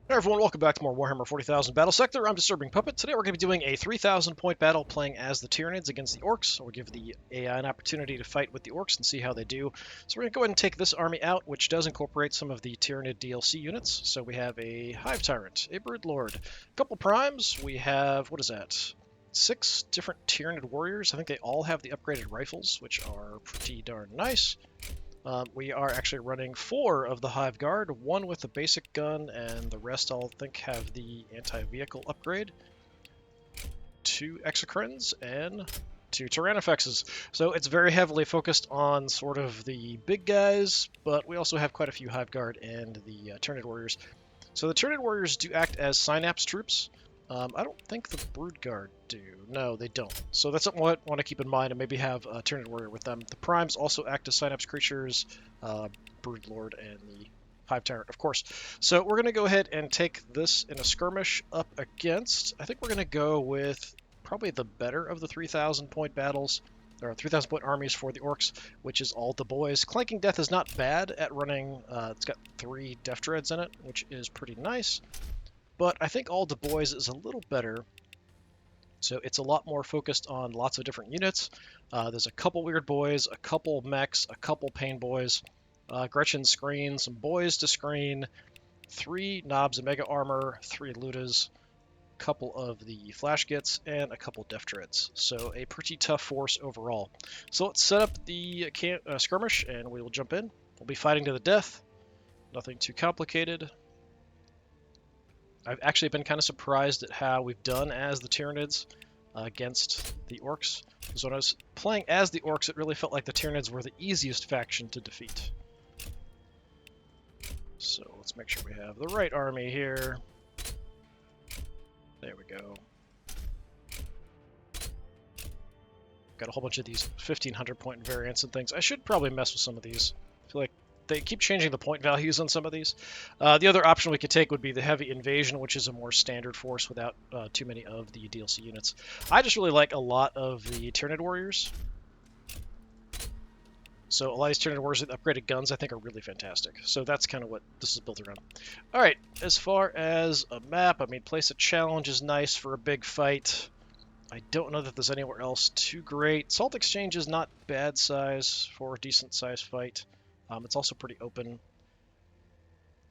Hey everyone, welcome back to more Warhammer 40,000 Battlesector. I'm DisturbingPuppet. Today we're going to be doing a 3,000 point battle playing as the Tyranids against the Orks. We'll give the AI an opportunity to fight with the Orks and see how they do. So we're going to go ahead and take this army out, which does incorporate some of the Tyranid DLC units. So we have a Hive Tyrant, a Broodlord, a couple Primes. We have, what is that? 6 different Tyranid warriors. I think they all have the upgraded rifles, which are pretty darn nice. We are actually running 4 of the Hive Guard, 1 with the basic gun, and the rest I'll think have the anti-vehicle upgrade. 2 Exocrines and 2 Tyrannofexes. So it's very heavily focused on sort of the big guys, but we also have quite a few Hive Guard and the Tyranid Warriors. So the Tyranid Warriors do act as Synapse troops. I don't think the Brood Guard do. No, they don't. So that's something I want to keep in mind and maybe have a Tyranid Warrior with them. The Primes also act as Synapse creatures, Brood Lord and the Hive Tyrant, of course. So we're going to go ahead and take this in a skirmish up against. I think we're going to go with probably the better of the 3,000 point battles, or 3,000 point armies for the Orks, which is all the boys. Clanking Death is not bad at running. It's got 3 Death Dreads in it, which is pretty nice. But I think all the boys is a little better. So it's a lot more focused on lots of different units. There's a couple weird boys, a couple mechs, a couple pain boys, Gretchen screen, some boys to screen, 3 knobs of mega armor, 3 lutas, a couple of the flash gits, and a couple def dreads. So a pretty tough force overall. So let's set up the skirmish and we will jump in. We'll be fighting to the death. Nothing too complicated. I've actually been kind of surprised at how we've done as the Tyranids against the Orks. Because when I was playing as the Orks, it really felt like the Tyranids were the easiest faction to defeat. So let's make sure we have the right army here. There we go. Got a whole bunch of these 1,500 point variants and things. I should probably mess with some of these. I feel like they keep changing the point values on some of these. The other option we could take would be the Heavy Invasion, which is a more standard force without too many of the DLC units. I just really like a lot of the Tyranid Warriors. So a lot of these Tyranid Warriors with upgraded guns I think are really fantastic. So that's kind of what this is built around. Alright, as far as a map, I mean, Place of Challenge is nice for a big fight. I don't know that there's anywhere else too great. Salt Exchange is not bad size for a decent size fight. It's also pretty open.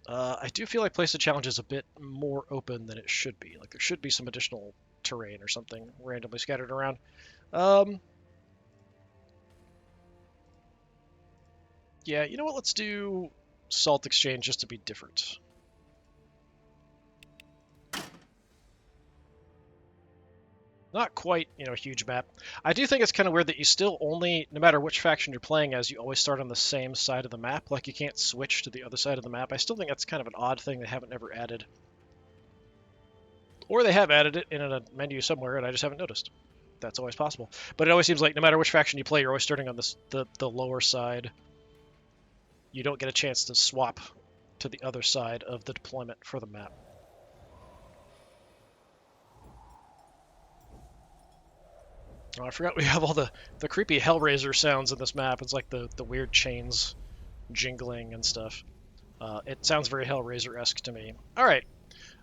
I do feel like Place of Challenge is a bit more open than it should be. Like there should be some additional terrain or something randomly scattered around. Yeah, you know what? Let's do Salt Exchange just to be different. Not quite, you know, a huge map. I do think it's kind of weird that you still only, no matter which faction you're playing as, you always start on the same side of the map. Like you can't switch to the other side of the map. I still think that's kind of an odd thing they haven't ever added. Or they have added it in a menu somewhere and I just haven't noticed. That's always possible. But it always seems like no matter which faction you play, you're always starting on the lower side. You don't get a chance to swap to the other side of the deployment for the map. Oh, I forgot we have all the creepy Hellraiser sounds in this map. It's like the weird chains jingling and stuff. It sounds very Hellraiser-esque to me. Alright,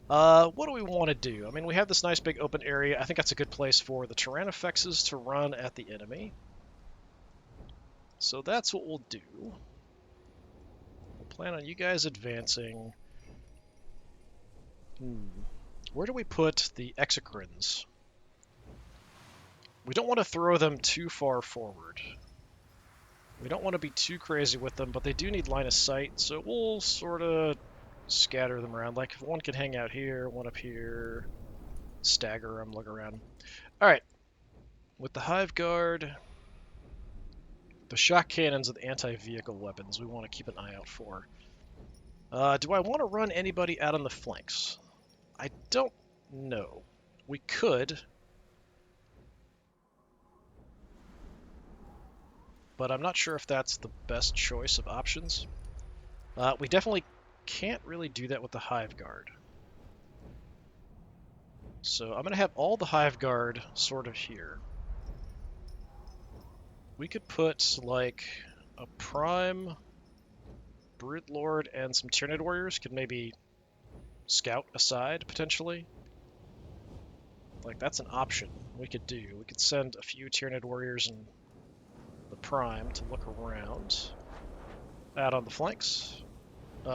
what do we want to do? I mean, we have this nice big open area. I think that's a good place for the Tyrannofexes to run at the enemy. So that's what we'll do. We'll plan on you guys advancing. Where do we put the Exocrines? We don't want to throw them too far forward. We don't want to be too crazy with them, but they do need line of sight, so we'll sort of scatter them around. Like, if one can hang out here, one up here, stagger them, look around. Alright, with the Hive Guard, the shock cannons and the anti-vehicle weapons we want to keep an eye out for. Do I want to run anybody out on the flanks? I don't know. We could. But I'm not sure if that's the best choice of options. We definitely can't really do that with the Hive Guard. So I'm going to have all the Hive Guard sort of here. We could put like a Prime, Broodlord, and some Tyranid Warriors could maybe scout aside, potentially. Like, that's an option we could do. We could send a few Tyranid warriors and the Prime to look around out on the flanks.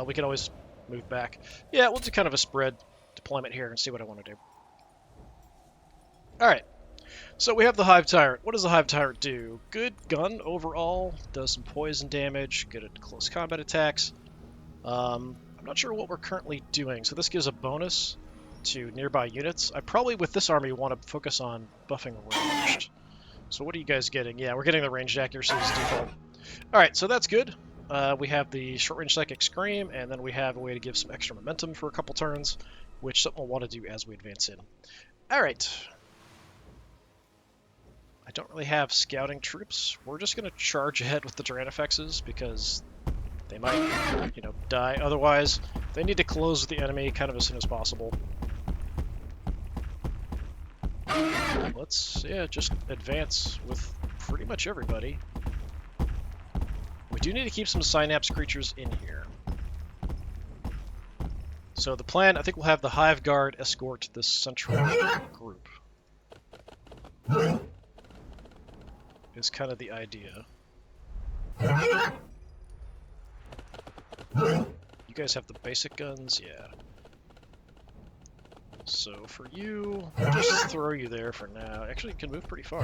We can always move back. Yeah, we'll do kind of a spread deployment here and see what I want to do. Alright, so we have the Hive Tyrant. What does the Hive Tyrant do? Good gun overall, does some poison damage, good at close combat attacks. I'm not sure what we're currently doing, so this gives a bonus to nearby units. I probably, with this army, want to focus on buffing ranged. So what are you guys getting? Yeah, we're getting the ranged accuracy as default. Alright, so that's good. We have the short-range Psychic Scream, and then we have a way to give some extra momentum for a couple turns, which something we'll want to do as we advance in. Alright. I don't really have scouting troops. We're just going to charge ahead with the Tyranofexes, because they might, you know, die. Otherwise, they need to close with the enemy kind of as soon as possible. Let's, yeah, just advance with pretty much everybody. We do need to keep some Synapse creatures in here. So the plan, I think we'll have the Hive Guard escort this central group. Is kind of the idea. You guys have the basic guns? Yeah. So for you, we'll just throw you there for now. Actually, you can move pretty far.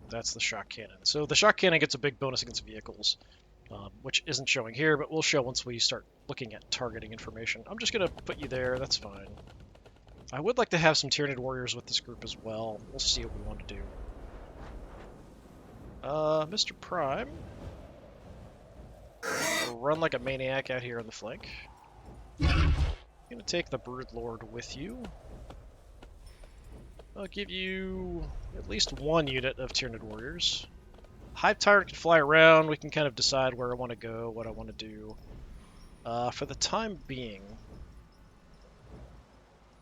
That's the shock cannon. So the shock cannon gets a big bonus against vehicles, which isn't showing here, but will show once we start looking at targeting information. I'm just going to put you there. That's fine. I would like to have some Tyranid warriors with this group as well. We'll see what we want to do. Mr. Prime. Run like a maniac out here on the flank. I'm going to take the Broodlord with you. I'll give you at least one unit of Tyranid warriors. Hive Tyrant can fly around. We can kind of decide where I want to go, what I want to do. For the time being,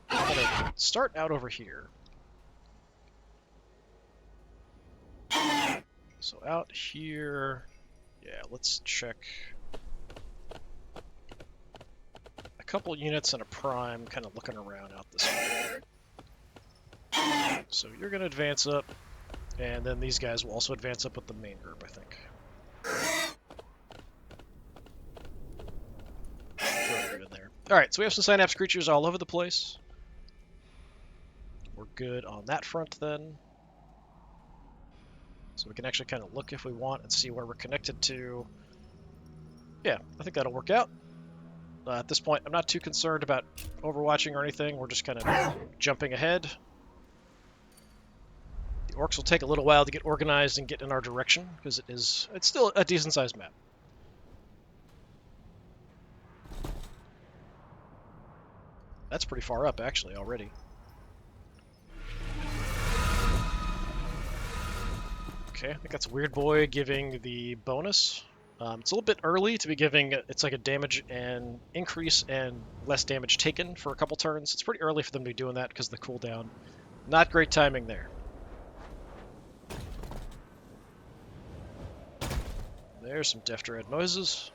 I'm going to start out over here. So out here, yeah, let's check a couple units and a Prime kind of looking around out this way. So you're going to advance up, and then these guys will also advance up with the main group, I think. Throw you in there. Alright, so we have some Synapse creatures all over the place. We're good on that front then. So we can actually kind of look if we want and see where we're connected to. Yeah, I think that'll work out. At this point, I'm not too concerned about overwatching or anything. We're just kind of jumping ahead. The Orks will take a little while to get organized and get in our direction, because it's still a decent-sized map. That's pretty far up, actually, already. Okay, I think that's Weird Boy giving the bonus. It's a little bit early to be giving, it's like a damage and increase and less damage taken for a couple turns. It's pretty early for them to be doing that because of the cooldown. Not great timing there. There's some Death Dread Moses.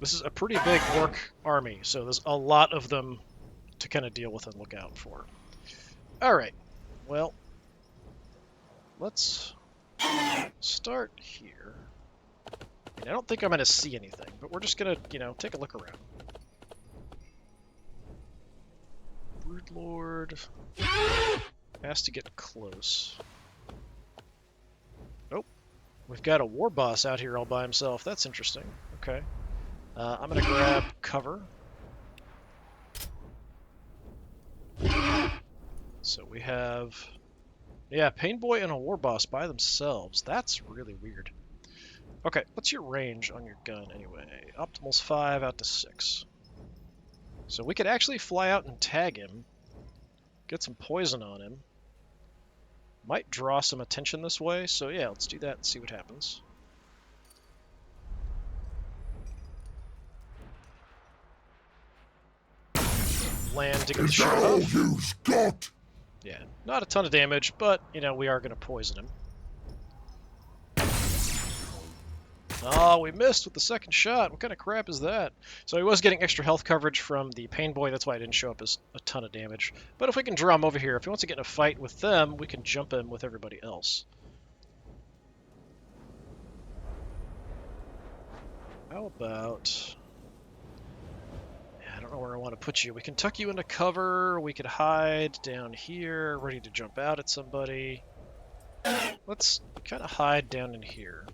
This is a pretty big Ork army, so there's a lot of them to kind of deal with and look out for. Alright, well, let's start here. And I don't think I'm going to see anything, but we're just going to, you know, take a look around. Broodlord has to get close. Oh, we've got a war boss out here all by himself. That's interesting. Okay. I'm going to grab cover. So we have, yeah, Pain Boy and a war boss by themselves. That's really weird. Okay, what's your range on your gun anyway? Optimal's 5 out to 6. So we could actually fly out and tag him, get some poison on him. Might draw some attention this way, so yeah, let's do that and see what happens. Land to get the shot off. You've got. Yeah, not a ton of damage, but, you know, we are going to poison him. Oh, we missed with the second shot. What kind of crap is that? So he was getting extra health coverage from the Pain Boy. That's why I didn't show up as a ton of damage. But if we can draw him over here, if he wants to get in a fight with them, we can jump him with everybody else. How about... I don't know where I want to put you. We can tuck you into cover. We could hide down here, ready to jump out at somebody. Let's kind of hide down in here.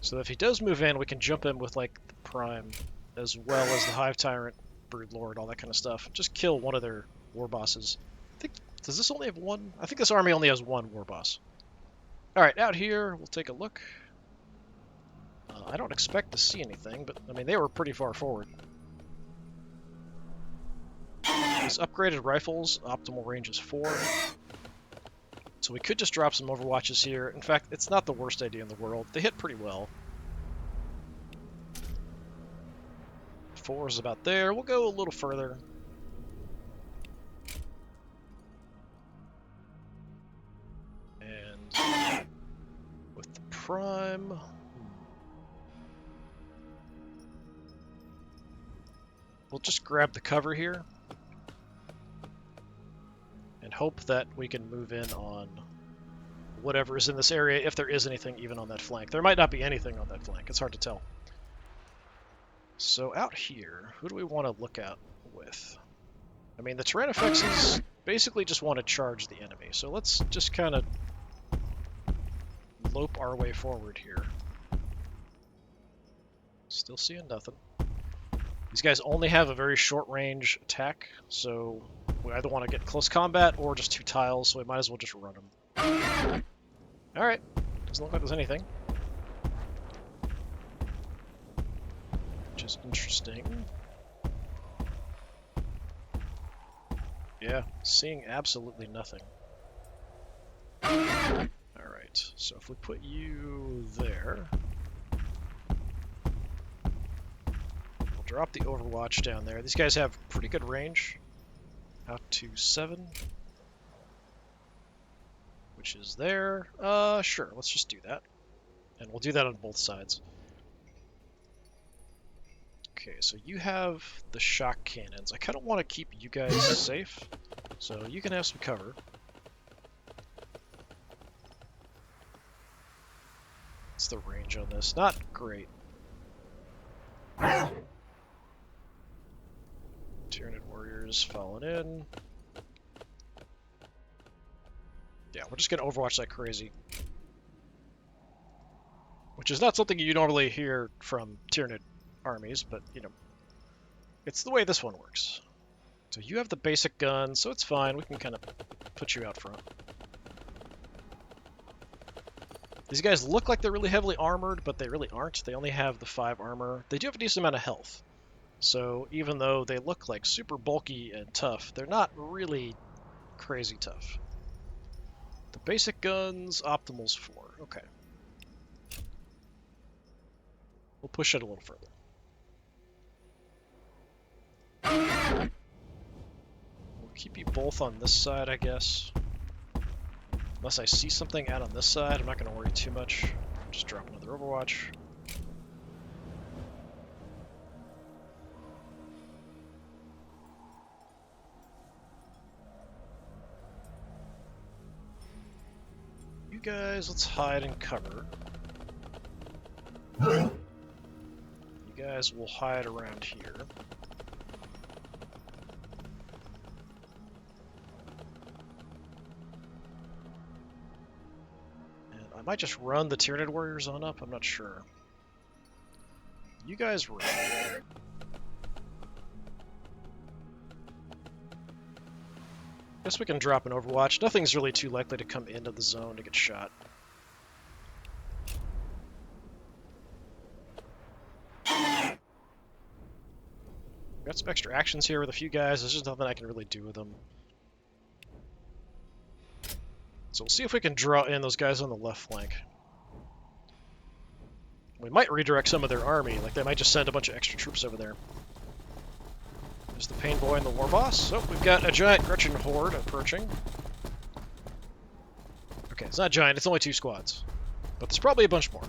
So if he does move in, we can jump in with, like, the Prime, as well as the Hive Tyrant, Broodlord, all that kind of stuff. Just kill one of their war bosses. I think, does this only have one? I think this army only has one war boss. Alright, out here, we'll take a look. I don't expect to see anything, but, I mean, they were pretty far forward. These upgraded rifles, optimal range is 4. So we could just drop some overwatches here. In fact, it's not the worst idea in the world. They hit pretty well. 4 is about there. We'll go a little further. And with the Prime... We'll just grab the cover here. And hope that we can move in on whatever is in this area, if there is anything even on that flank. There might not be anything on that flank. It's hard to tell. So out here, who do we want to look at with? I mean, the Tyrannofexes basically just want to charge the enemy. So let's just kind of lope our way forward here. Still seeing nothing. These guys only have a very short range attack, so we either want to get close combat or just 2 tiles, so we might as well just run them. Alright, doesn't look like there's anything. Which is interesting. Yeah, seeing absolutely nothing. Alright, so if we put you there... Drop the Overwatch down there. These guys have pretty good range. Out to 7. Which is there. Sure, let's just do that. And we'll do that on both sides. Okay, so you have the shock cannons. I kind of want to keep you guys safe. So you can have some cover. What's the range on this? Not great. Tyranid warriors falling in. Yeah, we're just gonna Overwatch like crazy. Which is not something you normally hear from Tyranid armies, but, you know, it's the way this one works. So you have the basic gun, so it's fine. We can kind of put you out front. These guys look like they're really heavily armored, but they really aren't. They only have the 5 armor. They do have a decent amount of health. So even though they look like super bulky and tough, they're not really crazy tough. The basic guns, optimal's 4. Okay. We'll push it a little further. We'll keep you both on this side, I guess. Unless I see something out on this side, I'm not going to worry too much. Just drop another Overwatch. You guys, let's hide and cover. You guys will hide around here. And I might just run the Tyranid warriors on up, I'm not sure. You guys run. Guess we can drop an Overwatch. Nothing's really too likely to come into the zone to get shot. Got some extra actions here with a few guys. There's just nothing I can really do with them. So we'll see if we can draw in those guys on the left flank. We might redirect some of their army. Like, they might just send a bunch of extra troops over there. There's the Pain Boy and the War Boss. So we've got a giant Gretchen horde approaching. Okay, it's not giant, it's only 2 squads. But there's probably a bunch more.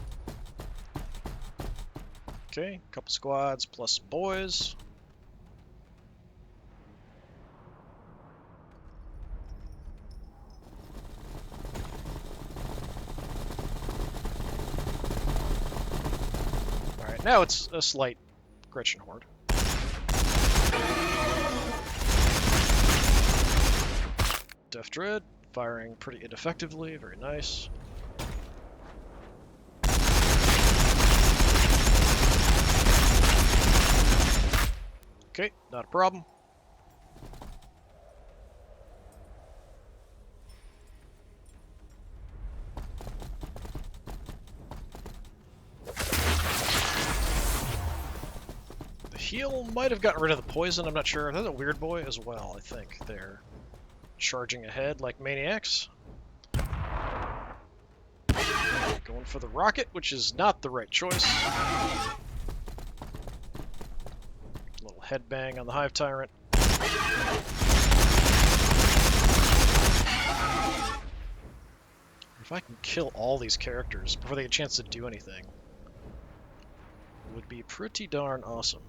Okay, a couple squads plus boys. Alright, now it's a slight Gretchen horde. Death Dread, firing pretty ineffectively, very nice. Okay, not a problem. The heal might have gotten rid of the poison, I'm not sure. That's a weird boy as well, I think. They're charging ahead like maniacs. Going for the rocket, which is not the right choice. Little headbang on the Hive Tyrant. If I can kill all these characters before they get a chance to do anything, it would be pretty darn awesome.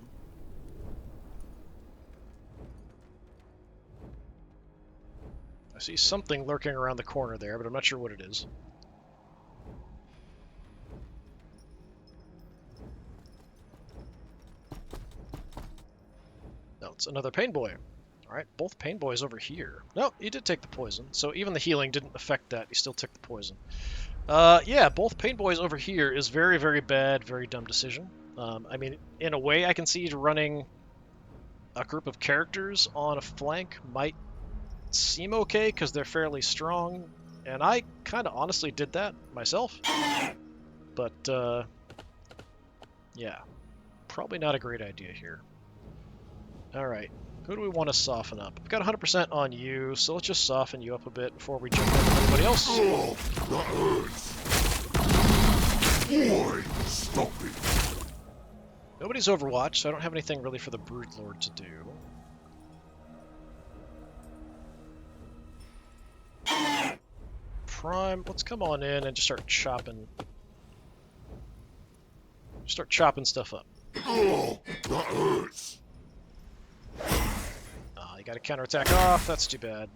I see something lurking around the corner there, but I'm not sure what it is. No, it's another Pain Boy. Alright, both Pain Boys over here. No, he did take the poison, so even the healing didn't affect that. He still took the poison. Yeah, both Pain Boys over here is very, very bad, very dumb decision. I mean, in a way, I can see running a group of characters on a flank might seem okay, because they're fairly strong, and I kind of honestly did that myself. But, yeah, probably not a great idea here. Alright, who do we want to soften up? We've got 100% on you, so let's just soften you up a bit before we jump into everybody else. Oh, that hurts. Boy, stop it. Nobody's Overwatch, so I don't have anything really for the Brood Lord to do. Prime, let's come on in and just start chopping. Start chopping stuff up. Oh, that hurts. You got a counterattack off, that's too bad.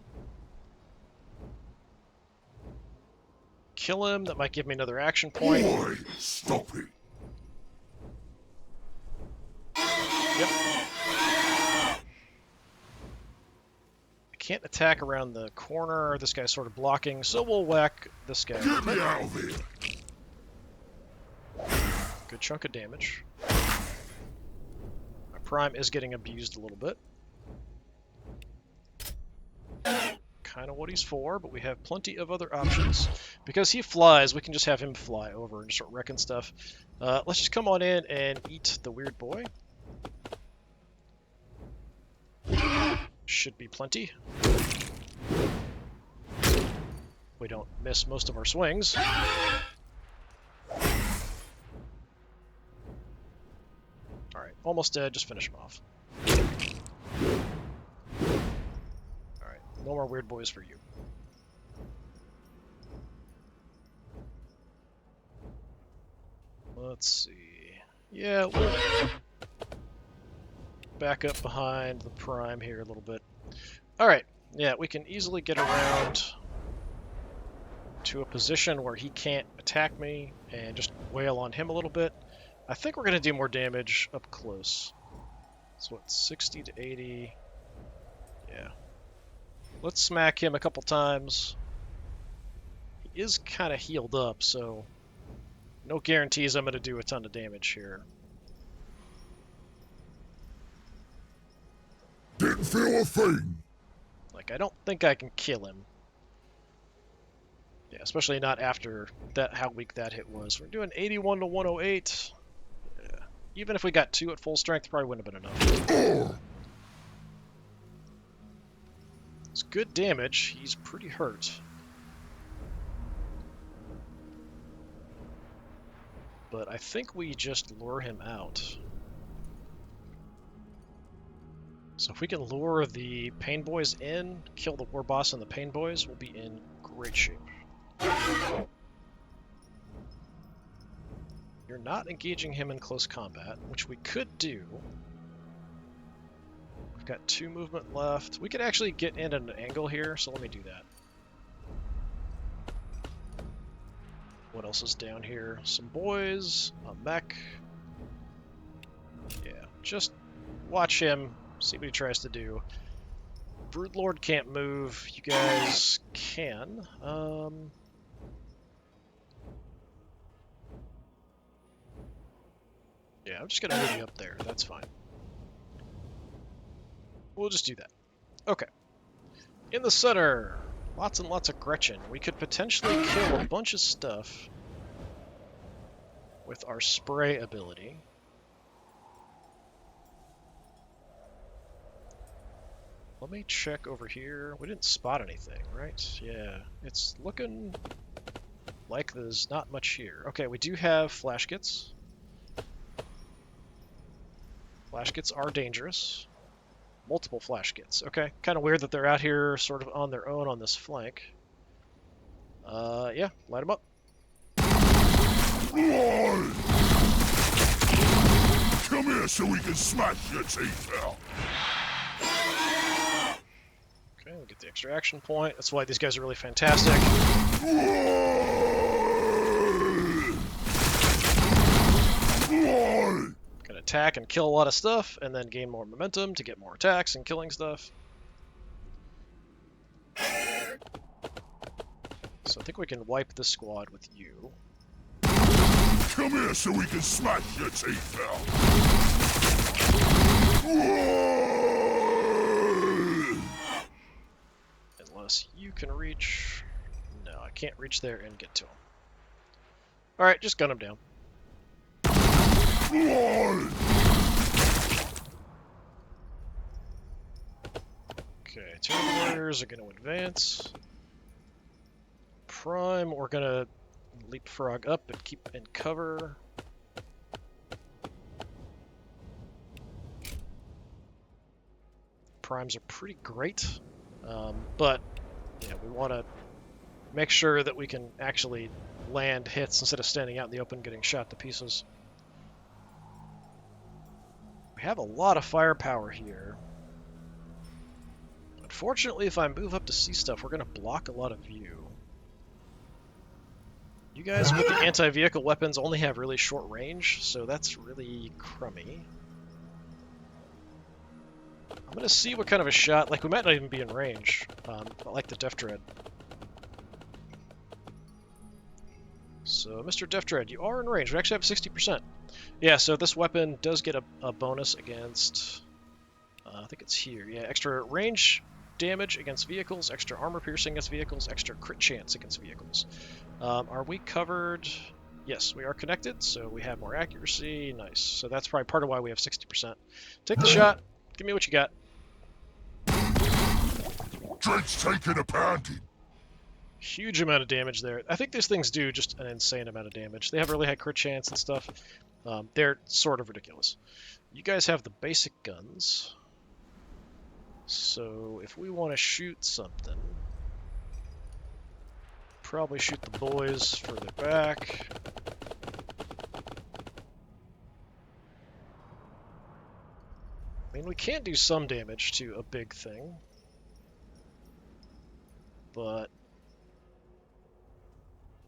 Kill him, that might give me another action point. Boy, stop it. Yep. I can't attack around the corner, this guy's sort of blocking, so we'll whack this guy. Get me out of here. Good chunk of damage. My Prime is getting abused a little bit. Kind of what he's for, but we have plenty of other options. Because he flies, we can just have him fly over and start wrecking stuff. Let's just come on in and eat the weird boy. Should be plenty. We don't miss most of our swings. Alright, almost dead, just finish him off. Alright, no more weird boys for you. Let's see. Yeah, we'll back up behind the Prime here a little bit. Alright, yeah, we can easily get around to a position where he can't attack me and just wail on him a little bit. I think we're going to do more damage up close. So what, 60 to 80? Yeah. Let's smack him a couple times. He is kind of healed up, so no guarantees I'm going to do a ton of damage here. Didn't feel a thing. Like, I don't think I can kill him. Yeah, especially not after that, how weak that hit was. We're doing 81 to 108. Yeah. Even if we got 2 at full strength, probably wouldn't have been enough. Oh. It's good damage. He's pretty hurt. But I think we just lure him out. So if we can lure the Pain Boys in, kill the War Boss and the Pain Boys, we'll be in great shape. You're not engaging him in close combat, which we could do. We've got 2 movement left. We could actually get in at an angle here, so let me do that. What else is down here? Some boys, a mech. Yeah, just watch him, see what he tries to do. Brood Lord can't move. You guys can. Yeah, I'm just gonna move you up there. That's fine. We'll just do that. Okay. In the center, lots and lots of Gretchen. We could potentially kill a bunch of stuff with our spray ability. Let me check over here. We didn't spot anything, right? Yeah, it's looking like there's not much here. Okay, we do have flash kits. Flash kits are dangerous. Multiple flash kits. Okay, kind of weird that they're out here sort of on their own on this flank. Yeah, light them up. Come here so we can smash your teeth out. Okay, we'll get the extra action point. That's why these guys are really fantastic. Can attack and kill a lot of stuff, and then gain more momentum to get more attacks and killing stuff. So I think we can wipe this squad with you. Come here so we can smash your teeth out. Unless you can reach... No, I can't reach there and get to him. Alright, just gun him down. Okay, 2 warriors are going to advance. Prime, we're going to leapfrog up and keep in cover. Primes are pretty great, but yeah, we want to make sure that we can actually land hits instead of standing out in the open getting shot to pieces. We have a lot of firepower here. Unfortunately, if I move up to see stuff, we're going to block a lot of view. You guys with the anti-vehicle weapons only have really short range, so that's really crummy. I'm going to see what kind of a shot, like we might not even be in range, but like the Death Dread. So, Mr. Death Dread, you are in range. We actually have 60%. Yeah, so this weapon does get a bonus against, I think it's here, yeah, extra range damage against vehicles, extra armor piercing against vehicles, extra crit chance against vehicles. Are we covered? Yes, we are connected, so we have more accuracy. Nice. So that's probably part of why we have 60%. Take the shot. Give me what you got. Drake's taking a pounding. Huge amount of damage there. I think these things do just an insane amount of damage. They have really high crit chance and stuff. They're sort of ridiculous. You guys have the basic guns. So if we want to shoot something, probably shoot the boys further back. I mean, we can do some damage to a big thing, but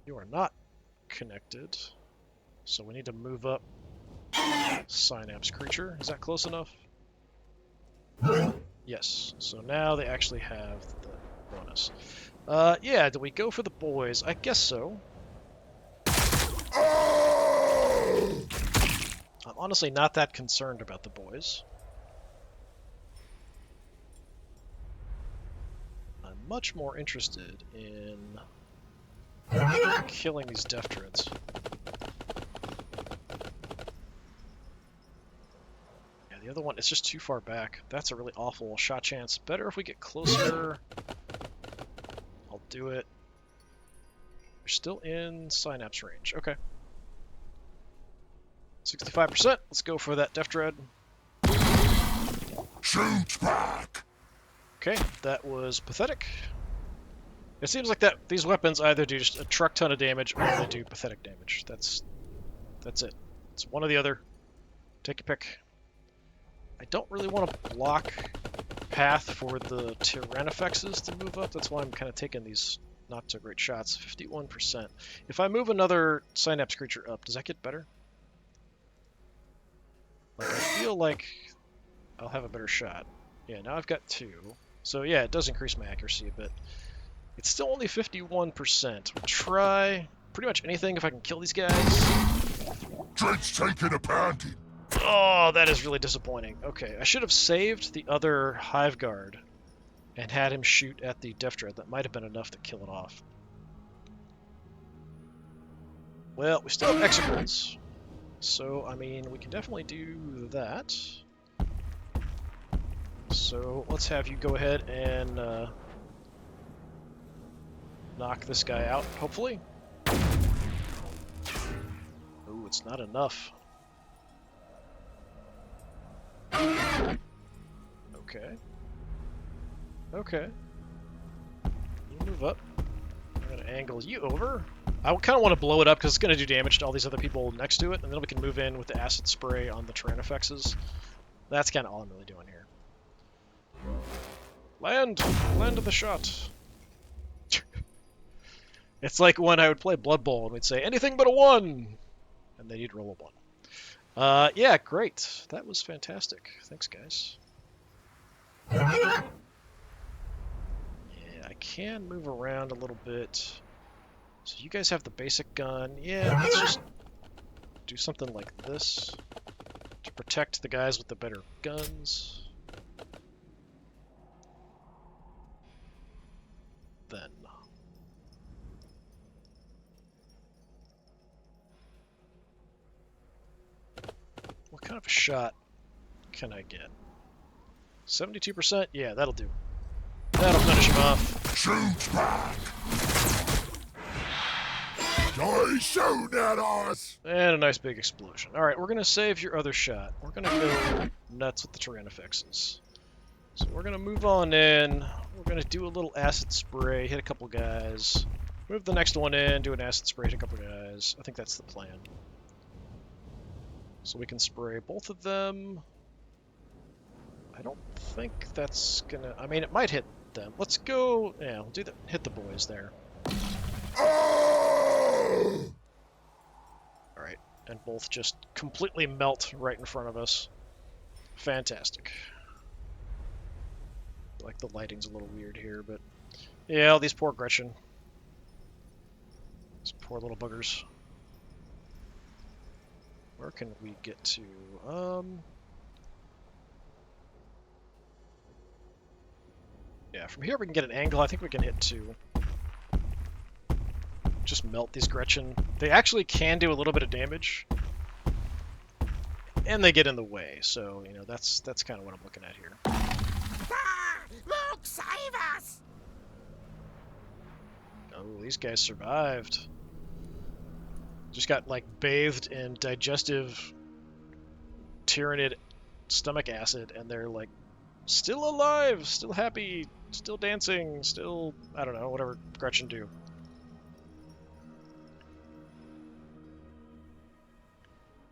you are not connected, so we need to move up Synapse Creature. Is that close enough? Yes, so now they actually have the bonus. Yeah, do we go for the boys? I guess so. I'm honestly not that concerned about the boys. I'm much more interested in killing these Death Dreads. Yeah, the other one, it's just too far back. That's a really awful shot chance. Better if we get closer. I'll do it. We're still in Synapse range. Okay. 65%. Let's go for that Death Dread. Shoot back! Okay, that was pathetic. It seems like that these weapons either do just a truck ton of damage or they do pathetic damage. That's it. It's one or the other. Take your pick. I don't really want to block path for the Tyrannifexes to move up. That's why I'm kind of taking these not so great shots. 51%. If I move another Synapse creature up, does that get better? Like, I feel like I'll have a better shot. Yeah, now I've got 2. So yeah, it does increase my accuracy a bit. It's still only 51%. We'll try pretty much anything if I can kill these guys. Drake's taking a panty. Oh, that is really disappointing. Okay, I should have saved the other Hive Guard and had him shoot at the Death Dread. That might have been enough to kill it off. Well, we still have Execrals. So, I mean, we can definitely do that. So, let's have you go ahead and knock this guy out, hopefully. Ooh, it's not enough. Okay. Okay. You move up. I'm going to angle you over. I kind of want to blow it up because it's going to do damage to all these other people next to it, and then we can move in with the acid spray on the Tyrannifexes. That's kind of all I'm really doing here. Land! Land of the shot! It's like when I would play Blood Bowl and we'd say, anything but a 1! And then you'd roll a 1. Yeah, great. That was fantastic. Thanks, guys. Yeah, I can move around a little bit. So you guys have the basic gun. Yeah, let's just do something like this to protect the guys with the better guns. Then. What kind of a shot can I get? 72%? Yeah, that'll do. That'll finish him off. Shoot back! Die shoot at us! And a nice big explosion. Alright, we're going to save your other shot. We're going to go nuts with the Tyrannifexes. So we're going to move on in. We're going to do a little acid spray, hit a couple guys. Move the next one in, do an acid spray, hit a couple guys. I think that's the plan. So we can spray both of them. I don't think that's gonna... I mean, it might hit them. Let's go... Yeah, we'll do that. Hit the boys there. Oh! Alright, and both just completely melt right in front of us. Fantastic. Like, the lighting's a little weird here, but... Yeah, all these poor Gretchen. These poor little buggers. Where can we get to? Yeah, from here we can get an angle. I think we can hit 2. Just melt these Gretchen. They actually can do a little bit of damage. And they get in the way, so, you know, that's kind of what I'm looking at here. Ah! Look, save us! Oh, these guys survived. Just got, like, bathed in digestive Tyranid stomach acid, and they're, like, still alive, still happy, still dancing, still, I don't know, whatever Gretchen do.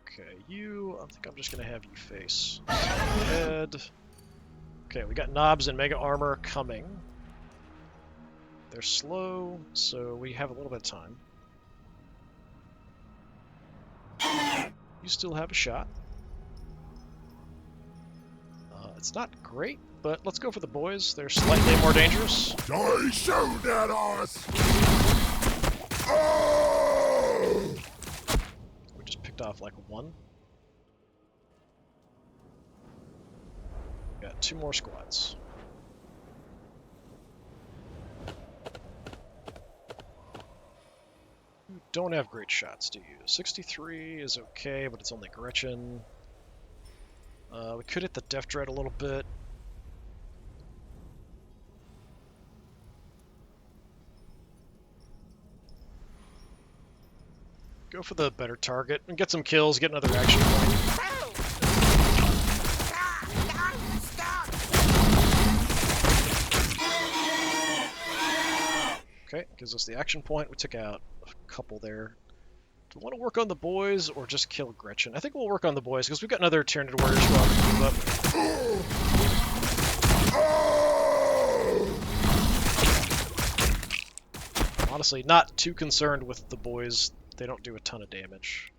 Okay, I think I'm just going to have you face head. Okay, we got knobs and mega armor coming. They're slow, so we have a little bit of time. You still have a shot. It's not great, but let's go for the boys. They're slightly more dangerous. Die shoot at us! Oh! We just picked off like 1. Got 2 more squads. You don't have great shots, do you? 63 is okay, but it's only Gretchen. We could hit the Death Dread a little bit. Go for the better target and get some kills, get another action point. Ah! Stop! Okay, gives us the action point. We took out a couple there. Do we want to work on the boys or just kill Gretchen? I think we'll work on the boys because we've got another Tyranid warrior squad to move up. Honestly, not too concerned with the boys. They don't do a ton of damage.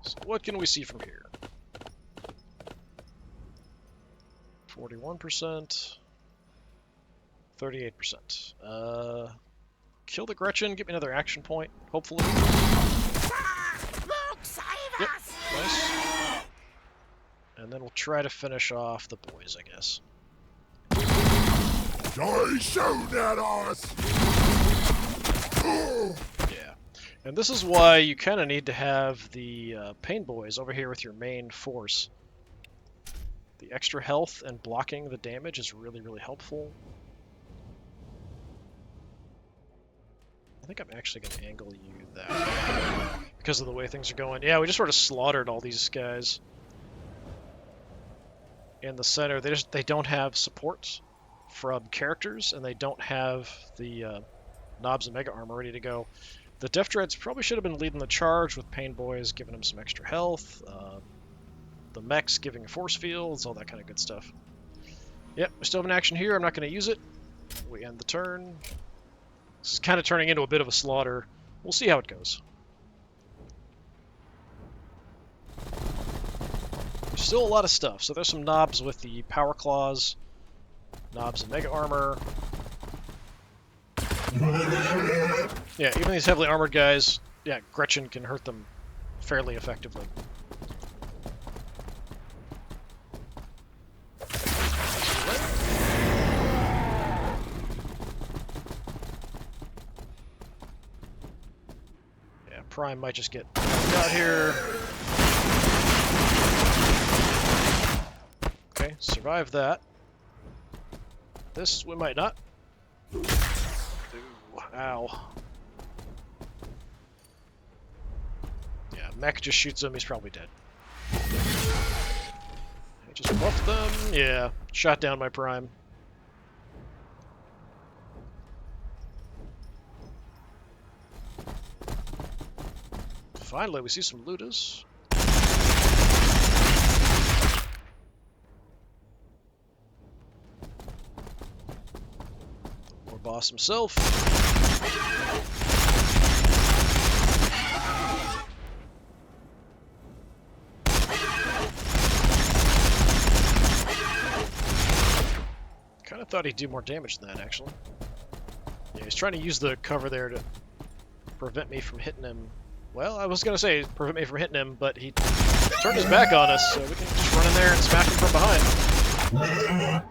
So what can we see from here? 41%. 38%. Kill the Gretchen, get me another action point, hopefully. Look, save Yep, us! nice. And then we'll try to finish off the boys, I guess. They shoot at us! Yeah. And this is why you kind of need to have the Pain Boys over here with your main force. The extra health and blocking the damage is really, really helpful. I think I'm actually going to angle you that way because of the way things are going. Yeah, we just sort of slaughtered all these guys. In the center, they don't have support from characters, and they don't have the knobs and mega armor ready to go. The Def Dreads probably should have been leading the charge with Pain Boys, giving them some extra health. The mechs giving force fields, all that kind of good stuff. Yep, we still have an action here. I'm not going to use it. We end the turn. This is kind of turning into a bit of a slaughter. We'll see how it goes. There's still a lot of stuff. So there's some knobs with the power claws, knobs and mega armor. Yeah, even these heavily armored guys, yeah, Gretchen can hurt them fairly effectively. Yeah, Prime might just get out here. Okay, survive that. This we might not. Ooh, ow. Yeah, mech just shoots him, he's probably dead. I just buffed them. Yeah, shot down my Prime. Finally, we see some looters. Or boss himself. Kind of thought he'd do more damage than that, actually. Yeah, he's trying to use the cover there to prevent me from hitting him. Well, I was going to say prevent me from hitting him, but he turned his back on us, so we can just run in there and smack him from behind.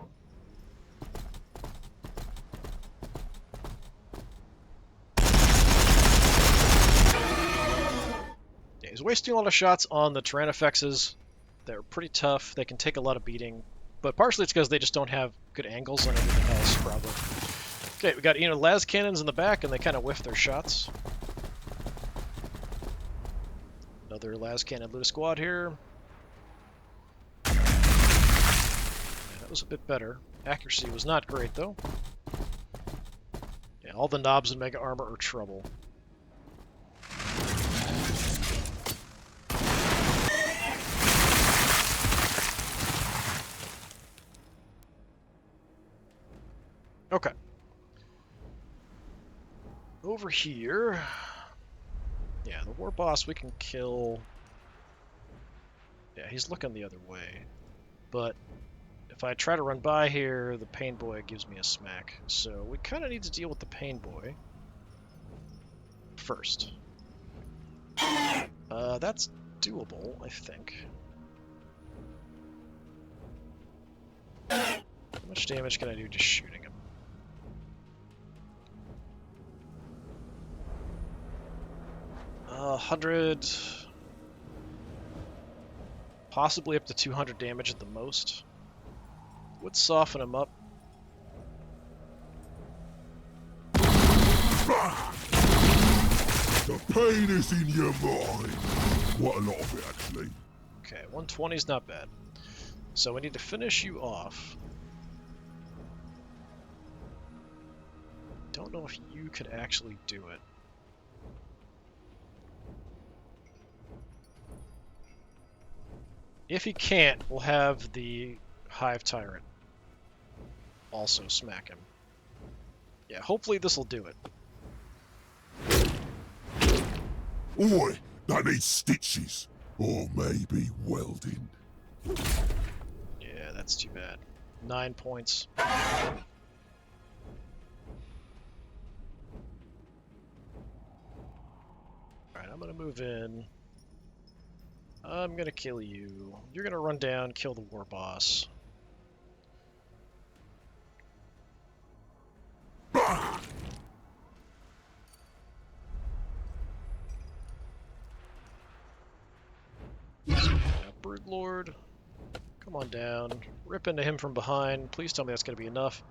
Yeah, he's wasting a lot of shots on the Tyranofexes. They're pretty tough. They can take a lot of beating, but partially it's because they just don't have good angles on everything else, probably. Okay, we got las cannons in the back, and they kind of whiff their shots. Another las cannon loot squad here. Yeah, that was a bit better. Accuracy was not great, though. Yeah, all the knobs and mega armor are trouble. Okay. Over here... Yeah, the war boss we can kill. Yeah, he's looking the other way. But if I try to run by here, the Pain Boy gives me a smack. So we kind of need to deal with the Pain Boy first. That's doable, I think. How much damage can I do just shooting him? Uh, 100, possibly up to 200 damage at the most. Would soften him up. The pain is in your mind. What a lot of it, actually. Okay, 120 is not bad. So we need to finish you off. Don't know if you could actually do it. If he can't, we'll have the Hive Tyrant also smack him. Yeah, hopefully this will do it. Oi, that needs stitches. Or maybe welding. Yeah, that's too bad. 9 points. Alright, I'm gonna move in. I'm gonna kill you. You're gonna run down, kill the war boss. Broodlord, come on down. Rip into him from behind. Please tell me that's gonna be enough.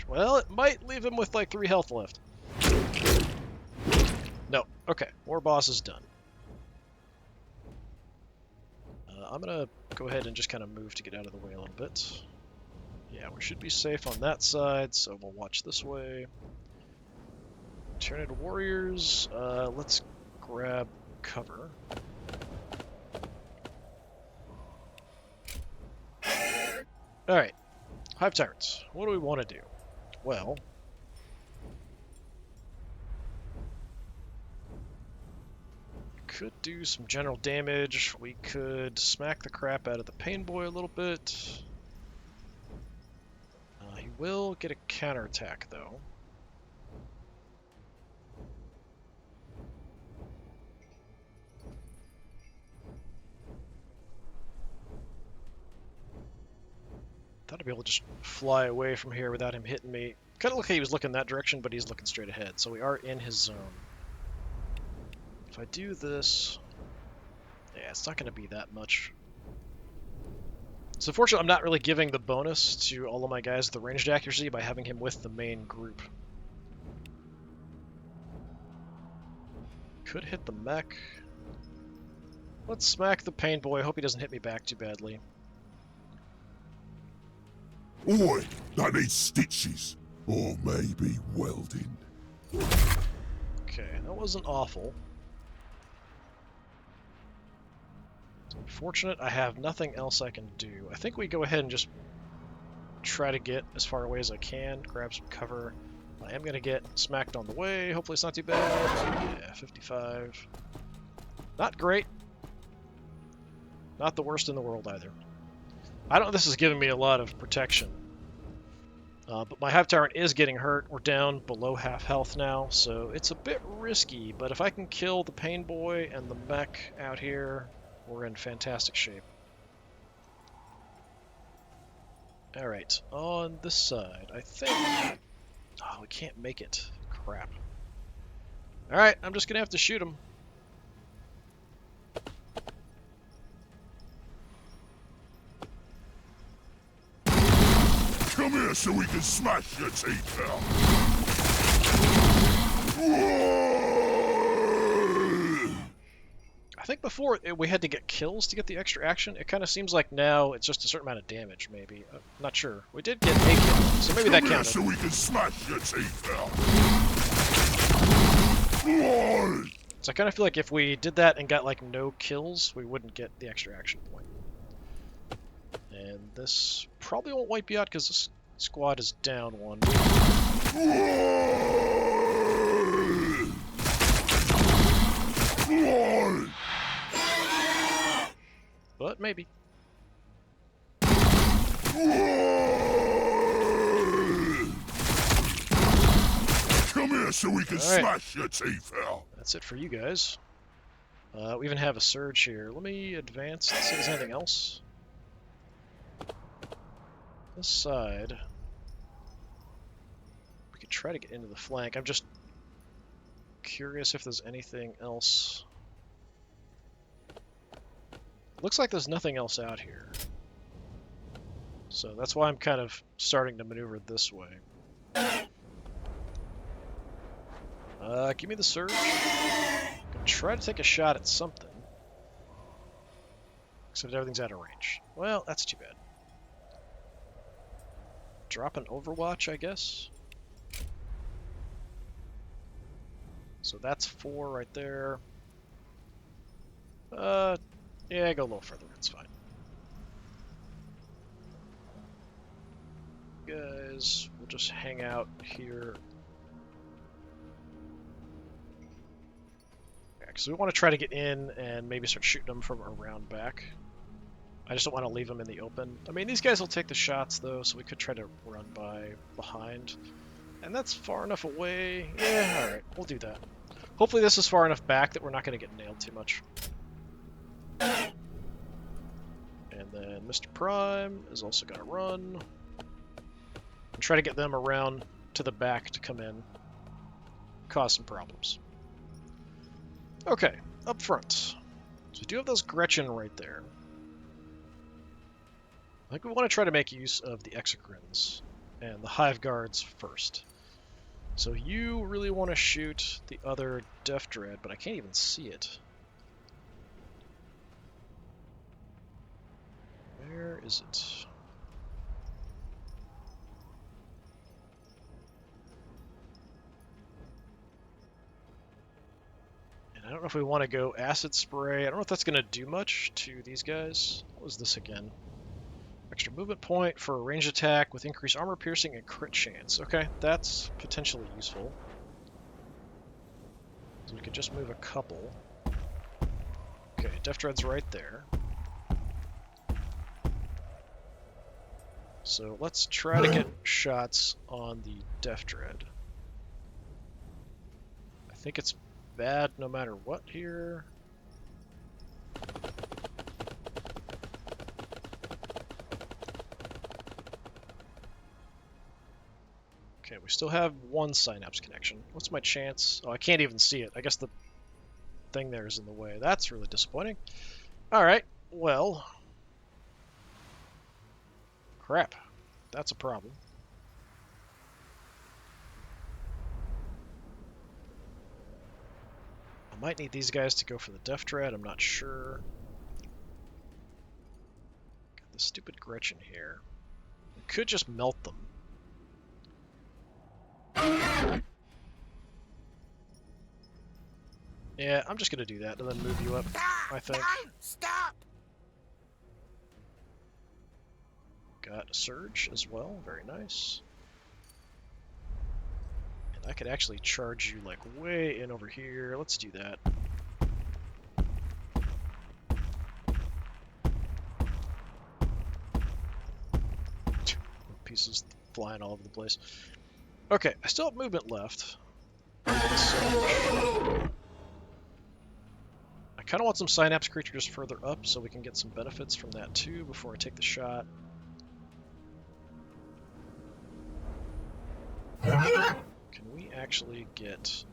Well, it might leave him with like 3 health left. No. Okay, war boss is done. I'm gonna go ahead and just kind of move to get out of the way a little bit. Yeah, we should be safe on that side, so we'll watch this way. Tyranid warriors, let's grab cover. Alright, Hive Tyrants, what do we want to do? Well, could do some general damage. We could smack the crap out of the Pain Boy a little bit. He will get a counterattack, though. Thought I'd be able to just fly away from here without him hitting me. Kind of looked like he was looking that direction, but he's looking straight ahead, so we are in his zone. If I do this... Yeah, it's not going to be that much. So fortunately, I'm not really giving the bonus to all of my guys the ranged accuracy by having him with the main group. Could hit the mech. Let's smack the Pain Boy. Hope he doesn't hit me back too badly. Oi, that needs stitches. Or maybe welding. Okay, that wasn't awful. Fortunate, I have nothing else I can do. I think we go ahead and just try to get as far away as I can, grab some cover. I am going to get smacked on the way. Hopefully it's not too bad. Yeah, 55. Not great. Not the worst in the world either. I don't know if this is giving me a lot of protection. But my Hive Tyrant is getting hurt. We're down below half health now, so it's a bit risky. But if I can kill the Pain Boy and the mech out here, we're in fantastic shape. Alright, on this side, I think... Oh, we can't make it. Crap. Alright, I'm just gonna have to shoot him. Come here so we can smash your teeth out. I think before we had to get kills to get the extra action. It kind of seems like now it's just a certain amount of damage, maybe. Not sure. We did get a kill, so maybe that counted. So we can smash your teeth out. So I kind of feel like if we did that and got like no kills, we wouldn't get the extra action point. And this probably won't wipe you out because this squad is down one. But maybe. Come here so we can smash your teeth out. That's it for you guys. We even have a surge here. Let me advance and see if there's anything else. This side, we could try to get into the flank. I'm just curious if there's anything else. Looks like there's nothing else out here. So that's why I'm kind of starting to maneuver this way. Give me the surge. I'm gonna try to take a shot at something. Except everything's out of range. Well, that's too bad. drop an Overwatch, I guess. So that's 4 right there. Yeah, go a little further. It's fine. Guys, we'll just hang out here. Yeah, because we want to try to get in and maybe start shooting them from around back. I just don't want to leave them in the open. I mean, these guys will take the shots, though, so we could try to run by behind. And that's far enough away. Yeah, alright, we'll do that. Hopefully this is far enough back that we're not going to get nailed too much. And then Mr. Prime is also going to run. And try to get them around to the back to come in. Cause some problems. Okay, up front. So we do have those Gretchen right there. I think we want to try to make use of the Exocrines and the Hive Guards first. So you really want to shoot the other Death Dread, but I can't even see it. Where is it? And I don't know if we want to go Acid Spray. I don't know if that's going to do much to these guys. What was this again? Extra movement point for a ranged attack with increased armor piercing and crit chance. Okay, that's potentially useful. So we could just move a couple. Okay, Death Dread's right there. So let's try to get shots on the Death Dread. I think it's bad no matter what here. Okay, we still have one synapse connection. What's my chance? Oh, I can't even see it. I guess the thing there is in the way. That's really disappointing. Alright, well... Crap. That's a problem. I might need these guys to go for the Death Dread, I'm not sure. Got the stupid Gretchen here. We could just melt them. Yeah, I'm just gonna do that and then move you up, I think. No, stop! Got a Surge as well, very nice. And I could actually charge you like way in over here. Let's do that. Pieces flying all over the place. Okay, I still have movement left. So I kind of want some Synapse creatures further up so we can get some benefits from that too before I take the shot. Can we actually get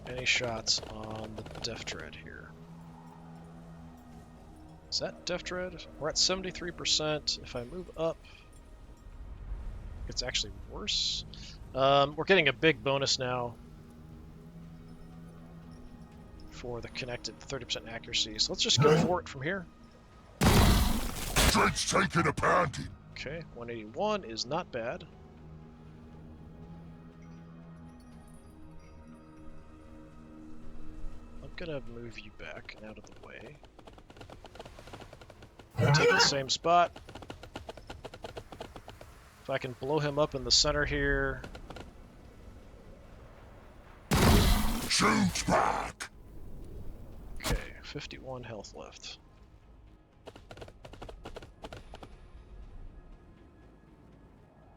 any shots on the Death Dread here? Is that Death Dread? We're at 73%. If I move up, it's actually worse. We're getting a big bonus now for the connected 30% accuracy. So let's just go for it from here. Dread's taking a pounding. Okay, 181 is not bad. I'm gonna move you back and out of the way. Take the same spot. If I can blow him up in the center here. Shoot back. Okay, 51 health left.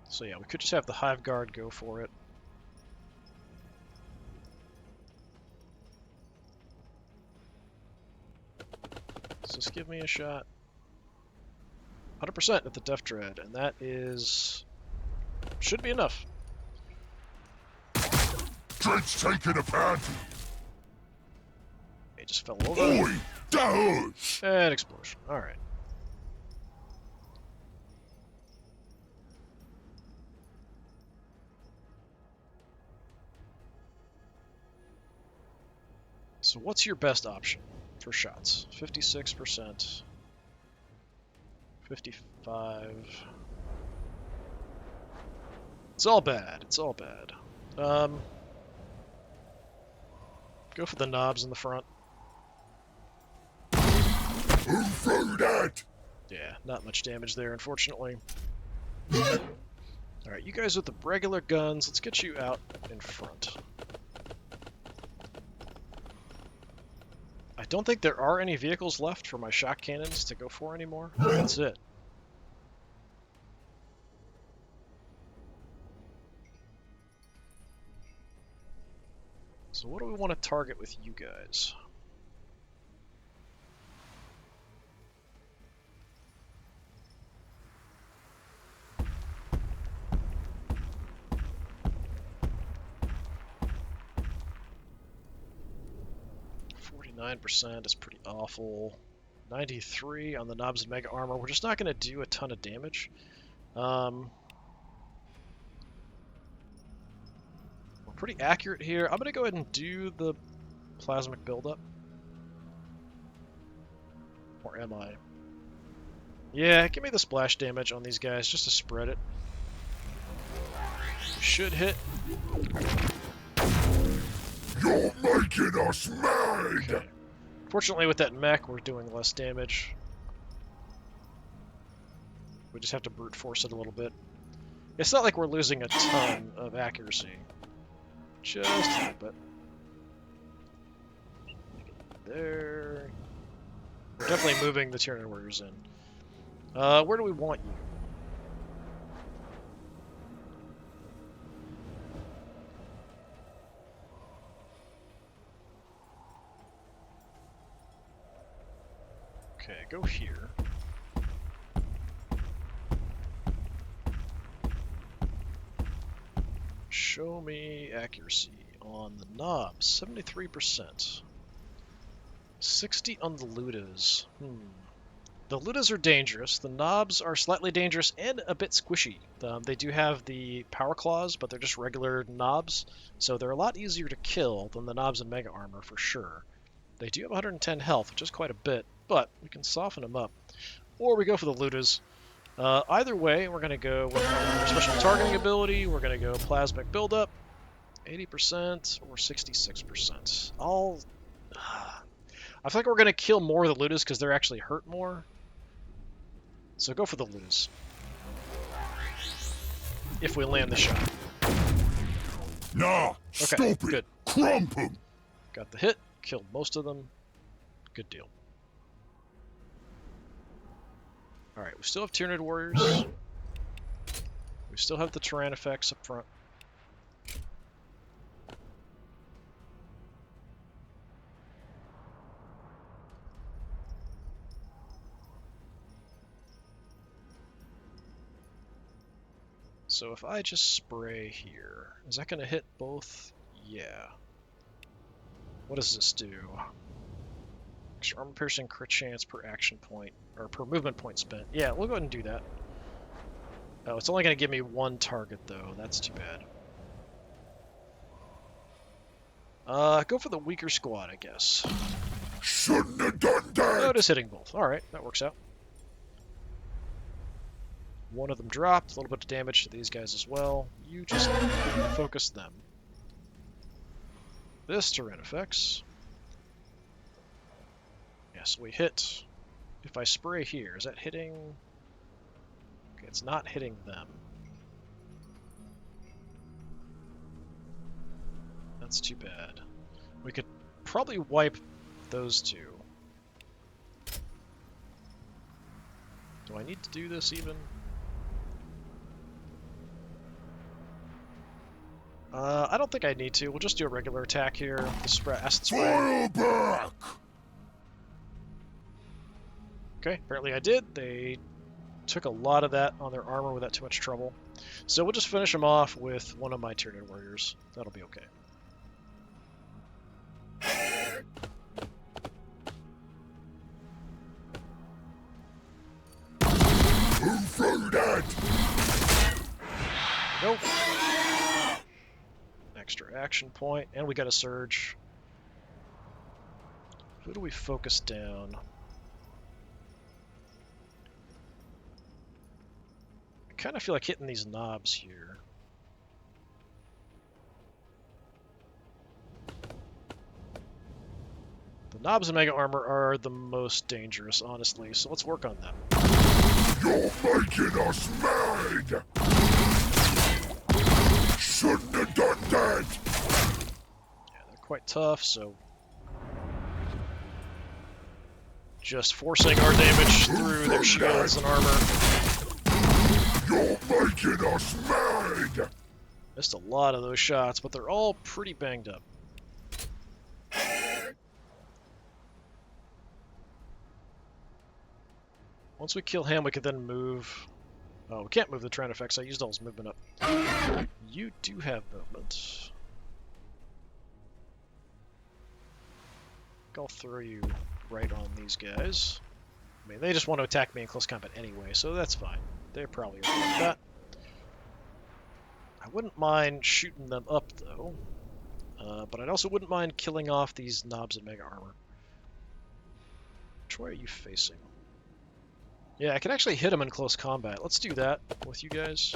So yeah, we could just have the Hive Guard go for it. So just give me a shot. 100% at the Death Dread, and that is... should be enough. Dread's taking a pounding. He just fell over. Oi, does. And explosion. Alright. So what's your best option for shots? 56%. 55. It's all bad. It's all bad. Go for the knobs in the front. Who threw that? Yeah, not much damage there, unfortunately. Alright, you guys with the regular guns, let's get you out in front. I don't think there are any vehicles left for my shock cannons to go for anymore. That's it. So what do we want to target with you guys? %, is pretty awful. 93 on the knobs and mega armor. We're just not going to do a ton of damage. We're pretty accurate here. I'm going to go ahead and do the plasmic buildup. Or am I? Yeah, give me the splash damage on these guys just to spread it. Should hit. You're making us mad! Okay. Fortunately, with that mech, we're doing less damage. We just have to brute force it a little bit. It's not like we're losing a ton of accuracy. Just a little bit. There. We're definitely moving the Tyranid warriors in. Where do we want you? Okay, go here. Show me accuracy on the knobs, 73%. 60 on the Ludas. The Ludas are dangerous. The knobs are slightly dangerous and a bit squishy. They do have the power claws, but they're just regular knobs, so they're a lot easier to kill than the knobs and mega armor for sure. They do have 110 health, which is quite a bit, but we can soften them up. Or we go for the Ludas. Either way, we're going to go with our special targeting ability. We're going to go plasmic buildup, 80% or 66%. I feel like we're going to kill more of the Ludas because they're actually hurt more. So go for the Ludas. If we land the shot. Nah, Okay, stop it! good. Crump 'em! Got the hit, killed most of them. Good deal. Alright, we still have Tyranid warriors. We still have the Tyranid effects up front. So if I just spray here, is that going to hit both? Yeah. What does this do? Extra armor piercing crit chance per action point, or per movement point spent. Yeah, we'll go ahead and do that. Oh, it's only going to give me one target though. That's too bad. Go for the weaker squad, I guess. Shouldn't have done that! No, just hitting both. Alright, that works out. One of them dropped, a little bit of damage to these guys as well. You just focus them. This Tyranid effects. Yes, we hit. If I spray here, is that hitting? Okay, it's not hitting them. That's too bad. We could probably wipe those two. Do I need to do this even? I don't think I need to. We'll just do a regular attack here. The acid spray. Fire back! Okay, apparently I did. They took a lot of that on their armor without too much trouble. So we'll just finish them off with one of my Tyranid warriors. That'll be okay. Who threw that? Nope. Extra action point, and we got a surge. Who do we focus down? I kind of feel like hitting these knobs here. The knobs and mega armor are the most dangerous, honestly, so let's work on them. You're making us mad! Shouldn't have done that! Yeah, they're quite tough, so just forcing our damage through their shields and armor. You're making us mad! Missed a lot of those shots, but they're all pretty banged up. Once we kill him, we can then move... Oh, we can't move the Tyranids effects. I used all his movement up. You do have movement. I'll throw you right on these guys. I mean, they just want to attack me in close combat anyway, so that's fine. They're probably okay with that. I wouldn't mind shooting them up, though. But I also wouldn't mind killing off these knobs and mega armor. Which way are you facing? Yeah, I can actually hit them in close combat. Let's do that with you guys.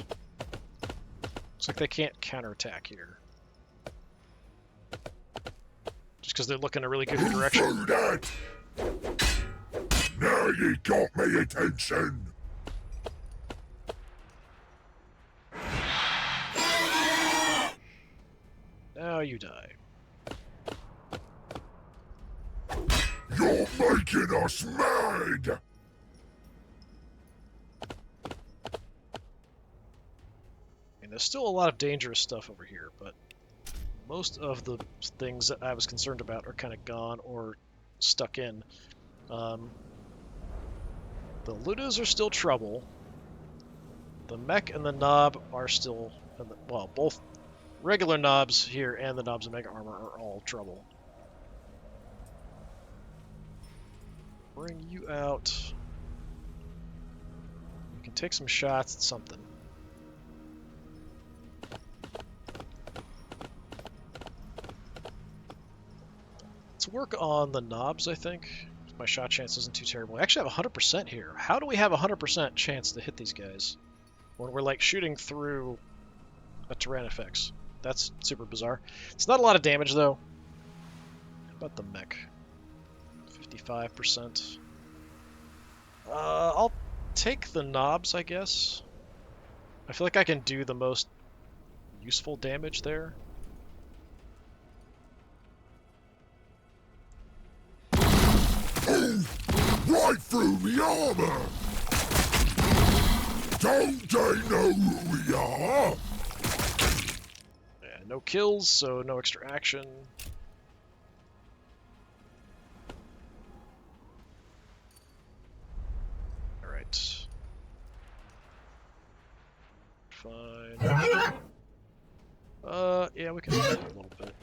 Looks like they can't counterattack here. Just because they're looking a really good direction. That? Now you got me attention! Now you die. You're making us mad! I mean, there's still a lot of dangerous stuff over here, but most of the things that I was concerned about are kind of gone or stuck in. The Ludas are still trouble. The mech and the knob are still, well, both regular knobs here and the knobs and mega armor are all trouble. Bring you out. We can take some shots at something. Let's work on the knobs, I think. My shot chance isn't too terrible. I actually have 100% here. How do we have a 100% chance to hit these guys when we're like shooting through a Tyrannifex? That's super bizarre. It's not a lot of damage though. How about the mech? 55%. I'll take the knobs, I guess. I feel like I can do the most useful damage there. Right through the armor! Don't they know who we are? Yeah, no kills, so no extra action. Alright. Fine. Yeah, we can do a little bit.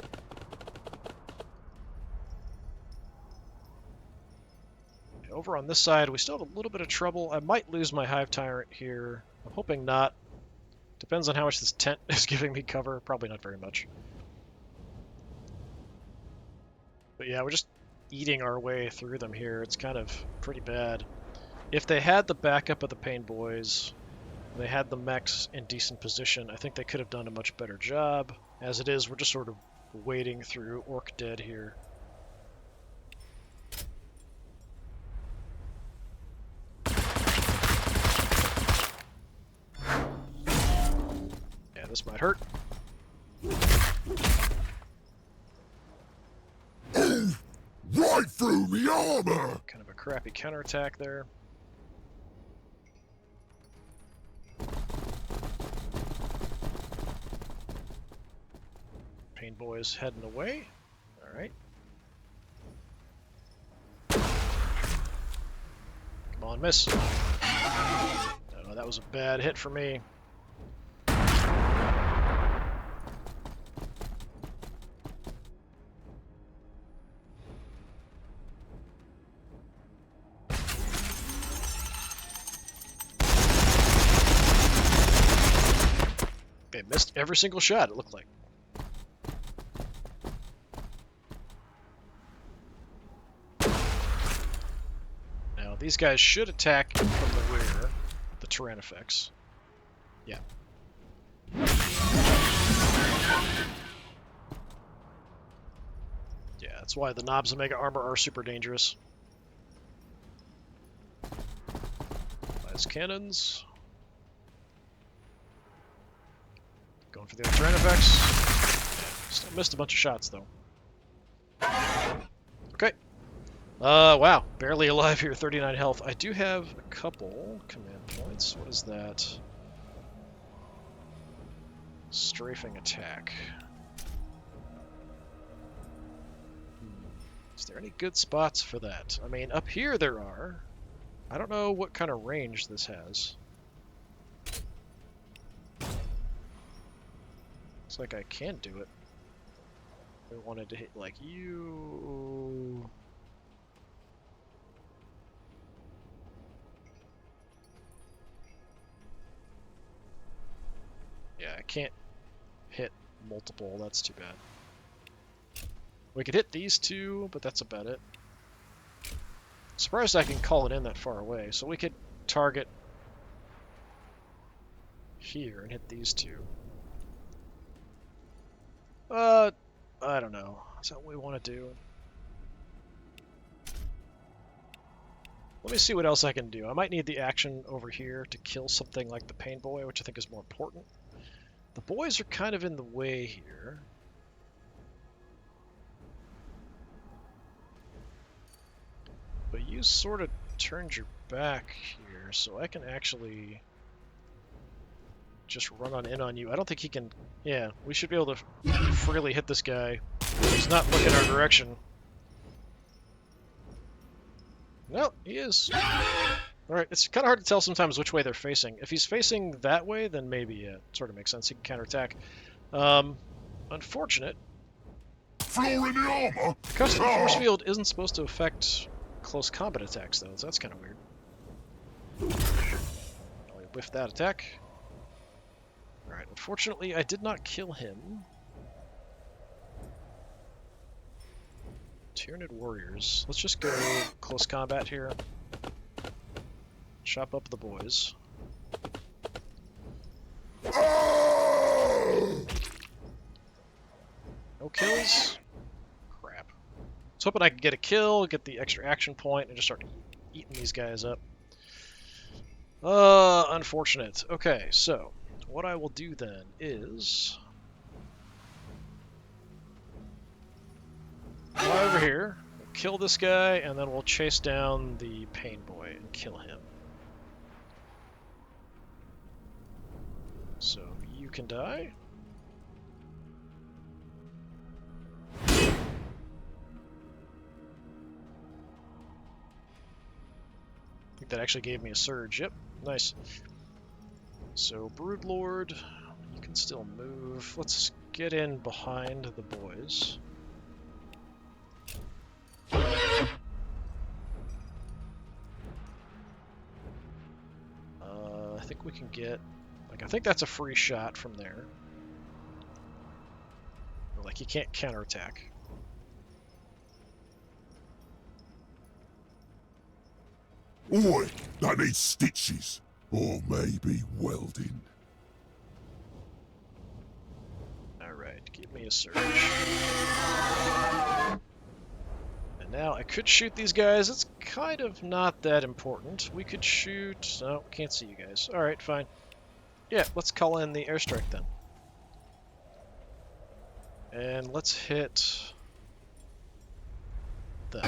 Over on this side, we still have a little bit of trouble. I might lose my Hive Tyrant here. I'm hoping not. Depends on how much this tent is giving me cover. Probably not very much. But yeah, we're just eating our way through them here. It's kind of pretty bad. If they had the backup of the Pain Boys, they had the mechs in decent position, I think they could have done a much better job. As it is, we're just sort of wading through Orc Dead here. This might hurt. Oh, right through the armor! Kind of a crappy counterattack there. Pain Boy's heading away. Alright. Come on, miss. Oh, that was a bad hit for me. They missed every single shot, it looked like. Now, these guys should attack from the rear, the Tyrannifex. Yeah. Yeah, That's why the knobs and mega armor are super dangerous. Nice cannons. Going for the other terrain effects. Still missed a bunch of shots, though. Okay. Wow. Barely alive here, 39 health. I do have a couple command points. What is that? Strafing attack. Is there any good spots for that? I mean, up here there are. I don't know what kind of range this has. Looks like I can do it. I wanted to hit, like, you... Yeah, I can't hit multiple. That's too bad. We could hit these two, but that's about it. Surprised I can call it in that far away. So we could target here and hit these two. I don't know. Is that what we want to do? Let me see what else I can do. I might need the action over here to kill something like the Pain Boy, which I think is more important. The boys are kind of in the way here. But you sort of turned your back here, so I can actually just run on in on you. I don't think he can... Yeah, we should be able to freely hit this guy. He's not looking our direction. No, he is. Alright, it's kind of hard to tell sometimes which way they're facing. If he's facing that way, then maybe yeah, it sort of makes sense. He can counterattack. Unfortunate. Flaw in the armor? Custom force field isn't supposed to affect close combat attacks, though, so that's kind of weird. I'll whiff that attack. Alright, unfortunately, I did not kill him. Tyranid warriors. Let's just go close combat here. Chop up the boys. No kills? Crap. I was hoping I could get a kill, get the extra action point, and just start eating these guys up. Unfortunate. Okay, so what I will do then is fly over here, we'll kill this guy, and then we'll chase down the Pain Boy and kill him. So you can die. I think that actually gave me a surge. Yep, nice. So Broodlord, you can still move. Let's get in behind the boys. I think we can get... I think that's a free shot from there. Like, he can't counterattack. Oi, that needs stitches. Or maybe welding. Alright, give me a surge. And now I could shoot these guys. It's kind of not that important. We could shoot... No, can't see you guys. Alright, fine. Yeah, let's call in the airstrike then. And let's hit them.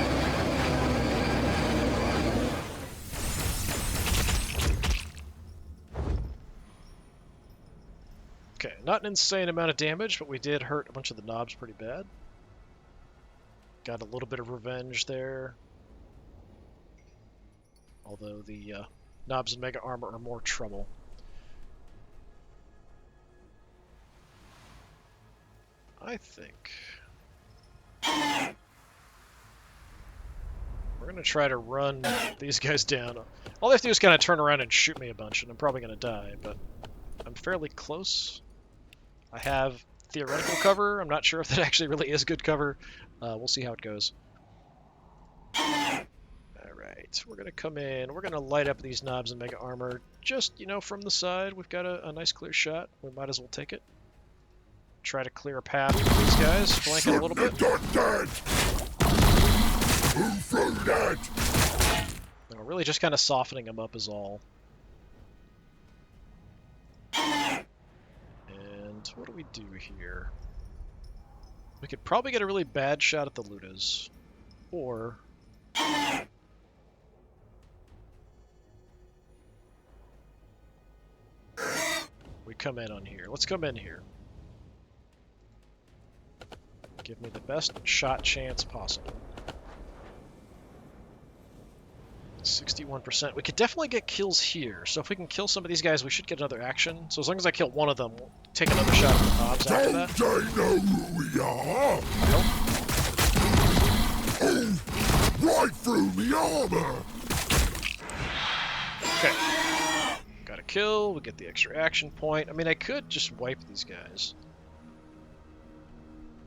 Okay, not an insane amount of damage, but we did hurt a bunch of the knobs pretty bad. Got a little bit of revenge there. Although the knobs and mega armor are more trouble. I think we're going to try to run these guys down. All they have to do is kind of turn around and shoot me a bunch, and I'm probably going to die, but I'm fairly close. I have theoretical cover. I'm not sure if that actually really is good cover. We'll see how it goes. Alright, we're going to come in. We're going to light up these knobs and mega armor. Just, you know, from the side, we've got a nice clear shot. We might as well take it. Try to clear a path for these guys, flank it a little bit. Who threw that? And we're really just kind of softening them up is all. And what do we do here? We could probably get a really bad shot at the Ludas. Or... we come in on here. Let's come in here. Give me the best shot chance possible. 61%. We could definitely get kills here. So if we can kill some of these guys, we should get another action. So as long as I kill one of them, we'll take another shot at the mobs after that. Don't they know who we are? Nope. Oh, right through me armor. Okay. Got a kill. We get the extra action point. I mean, I could just wipe these guys.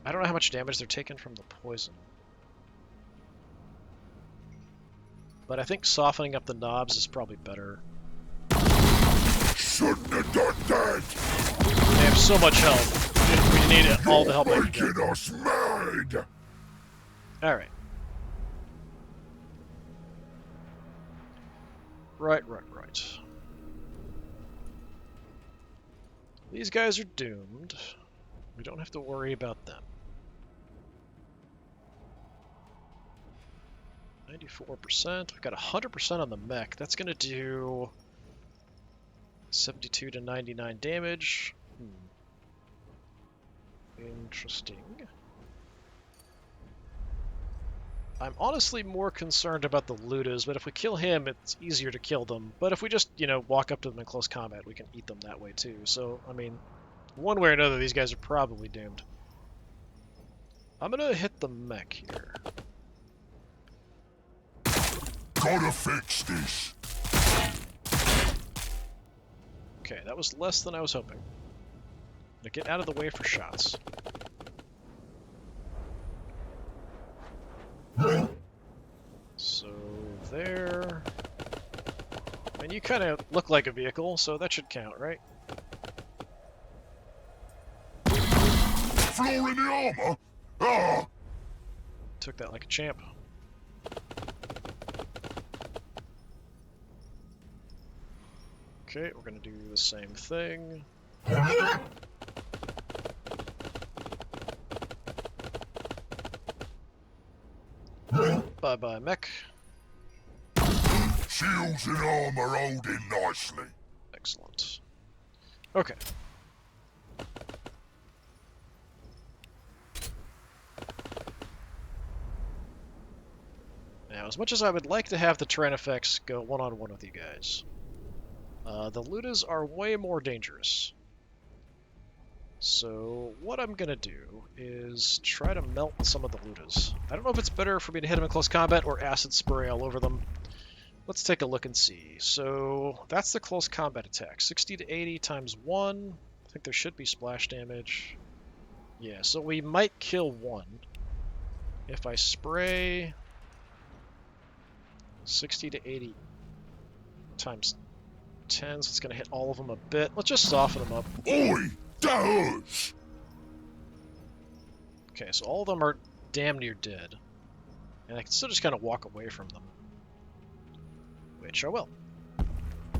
I don't know how much damage they're taking from the poison. But I think softening up the knobs is probably better. Shouldn't have done that. They have so much health. We need all the help I can Making get. us mad. Alright. Right. These guys are doomed. We don't have to worry about them. 94%. We've got 100% on the mech. That's going to do 72 to 99 damage. Interesting. I'm honestly more concerned about the Ludas, but if we kill him, it's easier to kill them. But if we just, walk up to them in close combat, we can eat them that way too. So, I mean, one way or another, these guys are probably doomed. I'm going to hit the mech here. Gotta fix this. Okay, that was less than I was hoping. Now get out of the way for shots. So, there. I mean, you kind of look like a vehicle, so that should count, right? Flaw in the armor? Ah! Took that like a champ. Okay, we're gonna do the same thing. Bye-bye, mech. Shields and armor holding nicely. Excellent. Okay. Now, as much as I would like to have the Tyrannifex go one-on-one with you guys, the Ludas are way more dangerous. So what I'm going to do is try to melt some of the Ludas. I don't know if it's better for me to hit them in close combat or acid spray all over them. Let's take a look and see. So that's the close combat attack. 60 to 80 times 1. I think there should be splash damage. Yeah, so we might kill one. If I spray 60 to 80 times 10, so it's going to hit all of them a bit. Let's just soften them up. Oi! That hurts! Okay, so all of them are damn near dead. And I can still just kind of walk away from them. Which I will.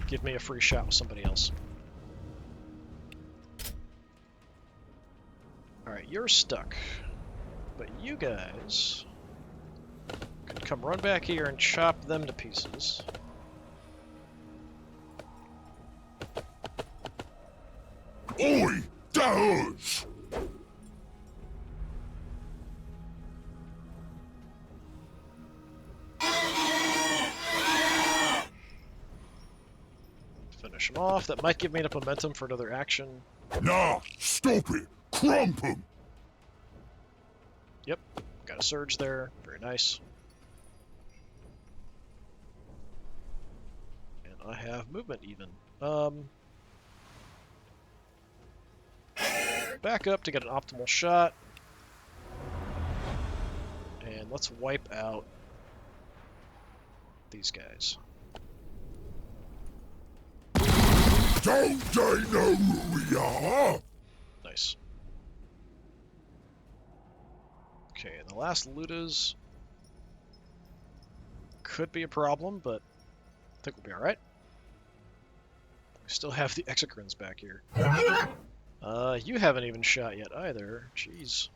Give me a free shot with somebody else. Alright, you're stuck. But you guys could come run back here and chop them to pieces. Oi! That hurts! Finish him off. That might give me enough momentum for another action. Nah, stop it! Crump 'em! Yep, got a surge there. Very nice. And I have movement even. Back up to get an optimal shot. And let's wipe out these guys. Don't they know who we are? Nice. Okay, and the last Ludas could be a problem, but I think we'll be alright. We still have the Exocrines back here. You haven't even shot yet either. Jeez.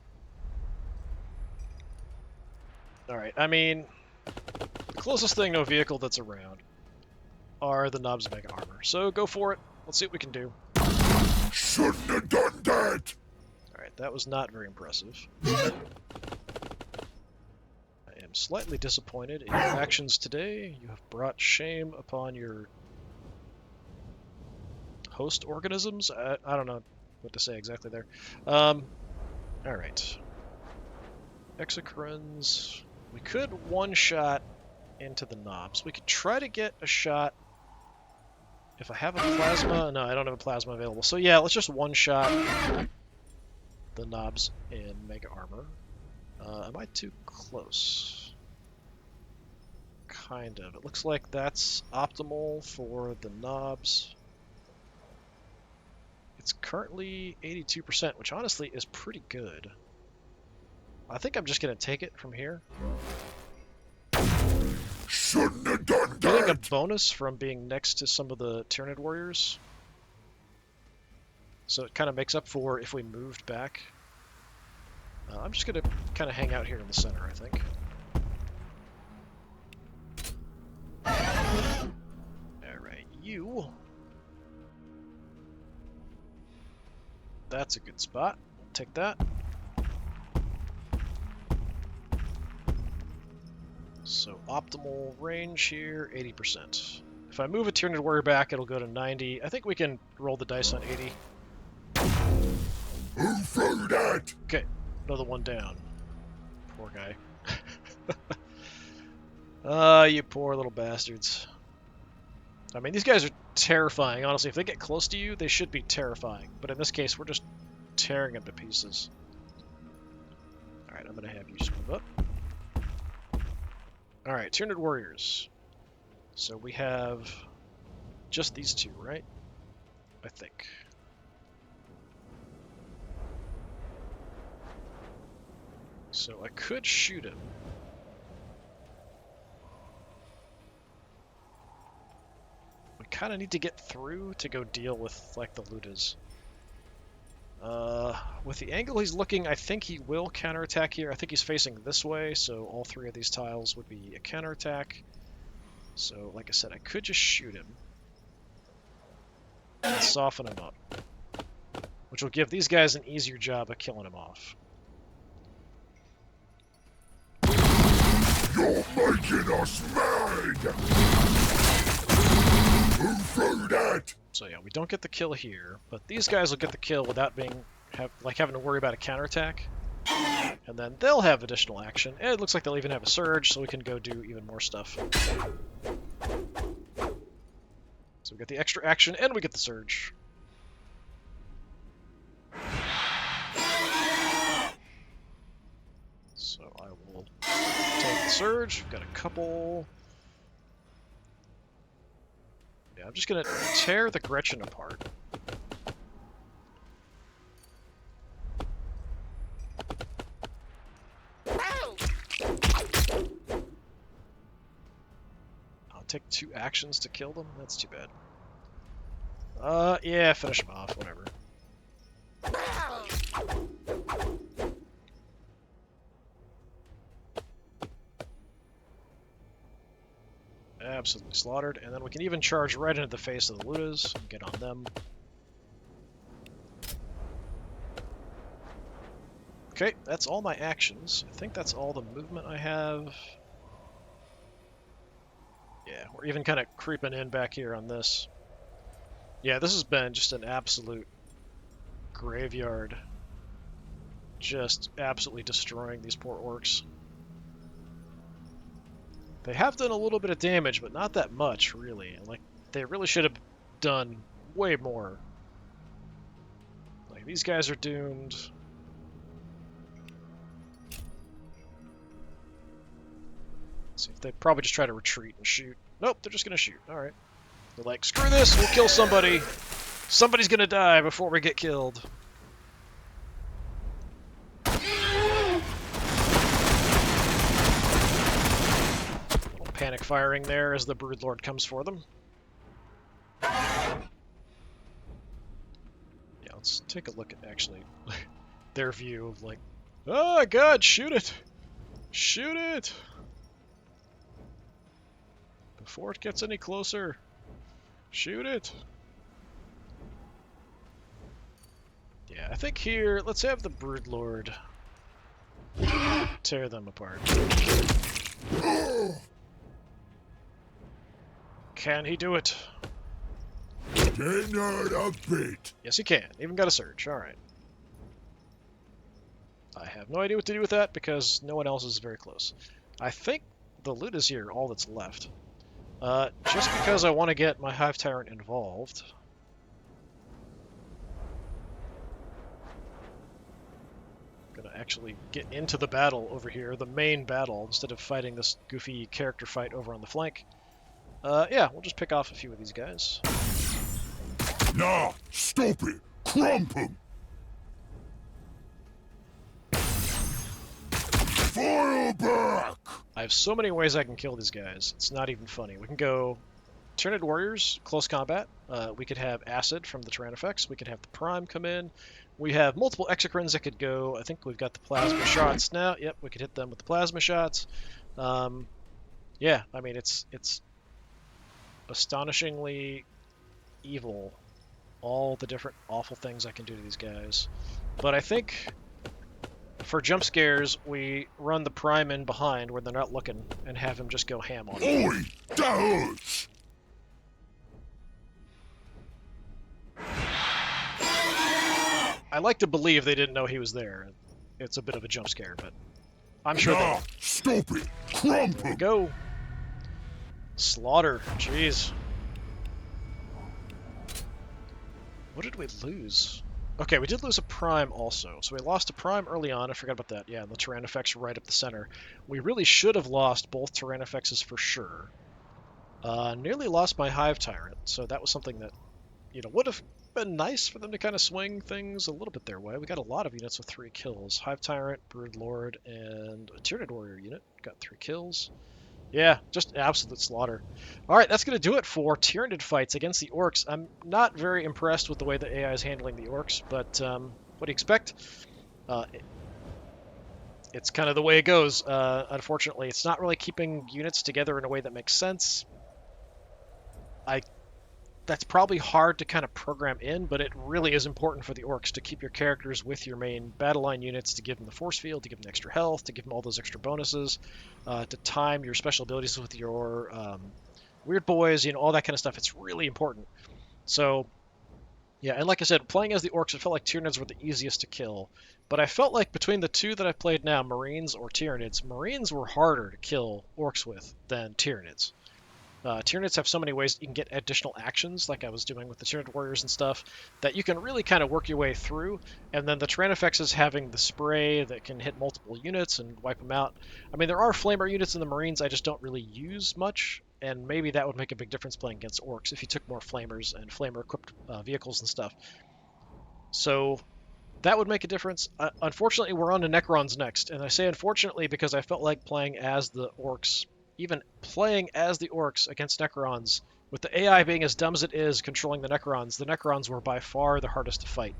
Alright, I mean, the closest thing to a vehicle that's around are the Knobs of Mega Armor. So go for it. Let's see what we can do. Shouldn't have done that! Alright, that was not very impressive. I am slightly disappointed in your actions today. You have brought shame upon your host organisms. I don't know what to say exactly there. Alright. Exocrines. We could one-shot into the knobs. We could try to get a shot if I have a plasma. No, I don't have a plasma available. So yeah, let's just one-shot the knobs in Mega Armor. Am I too close? Kind of. It looks like that's optimal for the knobs. It's currently 82%, which honestly is pretty good. I think I'm just going to take it from here. Shouldn't have done that! Getting a bonus from being next to some of the Tyranid warriors. So it kind of makes up for if we moved back. I'm just going to kind of hang out here in the center, I think. Alright, you. That's a good spot. Take that. So optimal range here, 80%. If I move a Tyranid warrior back, it'll go to 90. I think we can roll the dice on 80. Who threw that? Okay, another one down. Poor guy. You poor little bastards. I mean, these guys are terrifying, honestly. If they get close to you, they should be terrifying. But in this case, we're just tearing them to pieces. Alright, I'm going to have you just move up. Alright, Tyranid warriors. So we have just these two, right? I think. So I could shoot him. We kind of need to get through to go deal with, like, the Ludas. With the angle he's looking, I think he will counterattack here. I think he's facing this way, so all three of these tiles would be a counterattack. So, like I said, I could just shoot him. And soften him up. Which will give these guys an easier job of killing him off. You're making us mad! Who threw that? So yeah, we don't get the kill here, but these guys will get the kill without being having to worry about a counterattack. And then they'll have additional action, and it looks like they'll even have a surge, so we can go do even more stuff. So we get the extra action, and we get the surge. So I will take the surge. We've got a couple. Yeah, I'm just gonna tear the Gretchen apart. I'll take 2 actions to kill them. That's too bad. Yeah, finish them off. Whatever. Absolutely slaughtered, and then we can even charge right into the face of the Ludas and get on them. Okay, that's all my actions. I think that's all the movement I have. Yeah, we're even kind of creeping in back here on this. Yeah, this has been just an absolute graveyard. Just absolutely destroying these poor orcs. They have done a little bit of damage, but not that much, really. Like, they really should have done way more. Like, these guys are doomed. Let's see if they probably just try to retreat and shoot. Nope, they're just gonna shoot. Alright. They're like, screw this, we'll kill somebody. Somebody's gonna die before we get killed. panic firing there as the Broodlord comes for them. Yeah, let's take a look at actually their view of like, oh god, shoot it! Shoot it! Before it gets any closer, shoot it! Yeah, I think here, let's have the Broodlord tear them apart. Can he do it? Cannot a bit. Yes, he can. Even got a surge. Alright. I have no idea what to do with that because no one else is very close. I think the loot is here, all that's left. Just because I want to get my Hive Tyrant involved. I'm gonna actually get into the battle over here, the main battle, instead of fighting this goofy character fight over on the flank. Yeah, we'll just pick off a few of these guys. Nah, stop it. Crump 'em. Fire back. I have so many ways I can kill these guys. It's not even funny. We can go Tyranid Warriors, close combat. We could have Acid from the Tyrannifex. We could have the Prime come in. We have multiple Exocrines that could go. I think we've got the Plasma shots now. Yep, we could hit them with the Plasma shots. Yeah, I mean, it's astonishingly evil, all the different awful things I can do to these guys. But I think for jump scares, we run the Prime in behind where they're not looking and have him just go ham on them. Oi, that hurts. I like to believe they didn't know he was there. It's a bit of a jump scare, but I'm sure Nah, they stop it. Crump There we 'em. go. Slaughter. Jeez. What did we lose? Okay, we did lose a Prime also. So we lost a Prime early on. I forgot about that. Yeah, and the Tyrannifex right up the center. We really should have lost both Tyrannifexes for sure. Nearly lost my Hive Tyrant, so that was something that, you know, would have been nice for them to kind of swing things a little bit their way. We got a lot of units with 3 kills. Hive Tyrant, Broodlord, and a Tyranid Warrior unit got 3 kills. Yeah, just absolute slaughter. Alright, that's going to do it for Tyranid fights against the Orks. I'm not very impressed with the way the AI is handling the Orks, but what do you expect? It's kind of the way it goes. Unfortunately, it's not really keeping units together in a way that makes sense. That's probably hard to kind of program in, but it really is important for the Orks to keep your characters with your main battle line units, to give them the force field, to give them extra health, to give them all those extra bonuses, to time your special abilities with your weird boys, you know, all that kind of stuff. It's really important. So, yeah, and like I said, playing as the Orks, it felt like Tyranids were the easiest to kill. But I felt like between the two that I've played now, Marines or Tyranids, Marines were harder to kill Orks with than Tyranids. Tyranids have so many ways you can get additional actions, like I was doing with the Tyranid Warriors and stuff, that you can really kind of work your way through. And then the Tyrannifexes having the spray that can hit multiple units and wipe them out. I mean, there are Flamer units in the Marines I just don't really use much, and maybe that would make a big difference playing against Orks if you took more Flamers and Flamer-equipped vehicles and stuff. So that would make a difference. Unfortunately, we're on to Necrons next, and I say unfortunately because I felt like playing as the Orks, even playing as the Orks against Necrons, with the AI being as dumb as it is controlling the Necrons were by far the hardest to fight.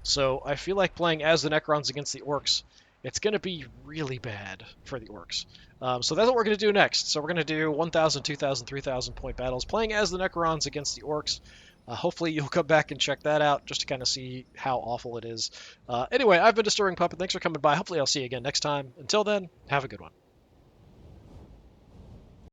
So I feel like playing as the Necrons against the Orks, it's going to be really bad for the Orks. So that's what we're going to do next. So we're going to do 1,000, 2,000, 3,000 point battles, playing as the Necrons against the Orks. Hopefully you'll come back and check that out just to kind of see how awful it is. Anyway, I've been Disturbing Puppet. Thanks for coming by. Hopefully I'll see you again next time. Until then, have a good one.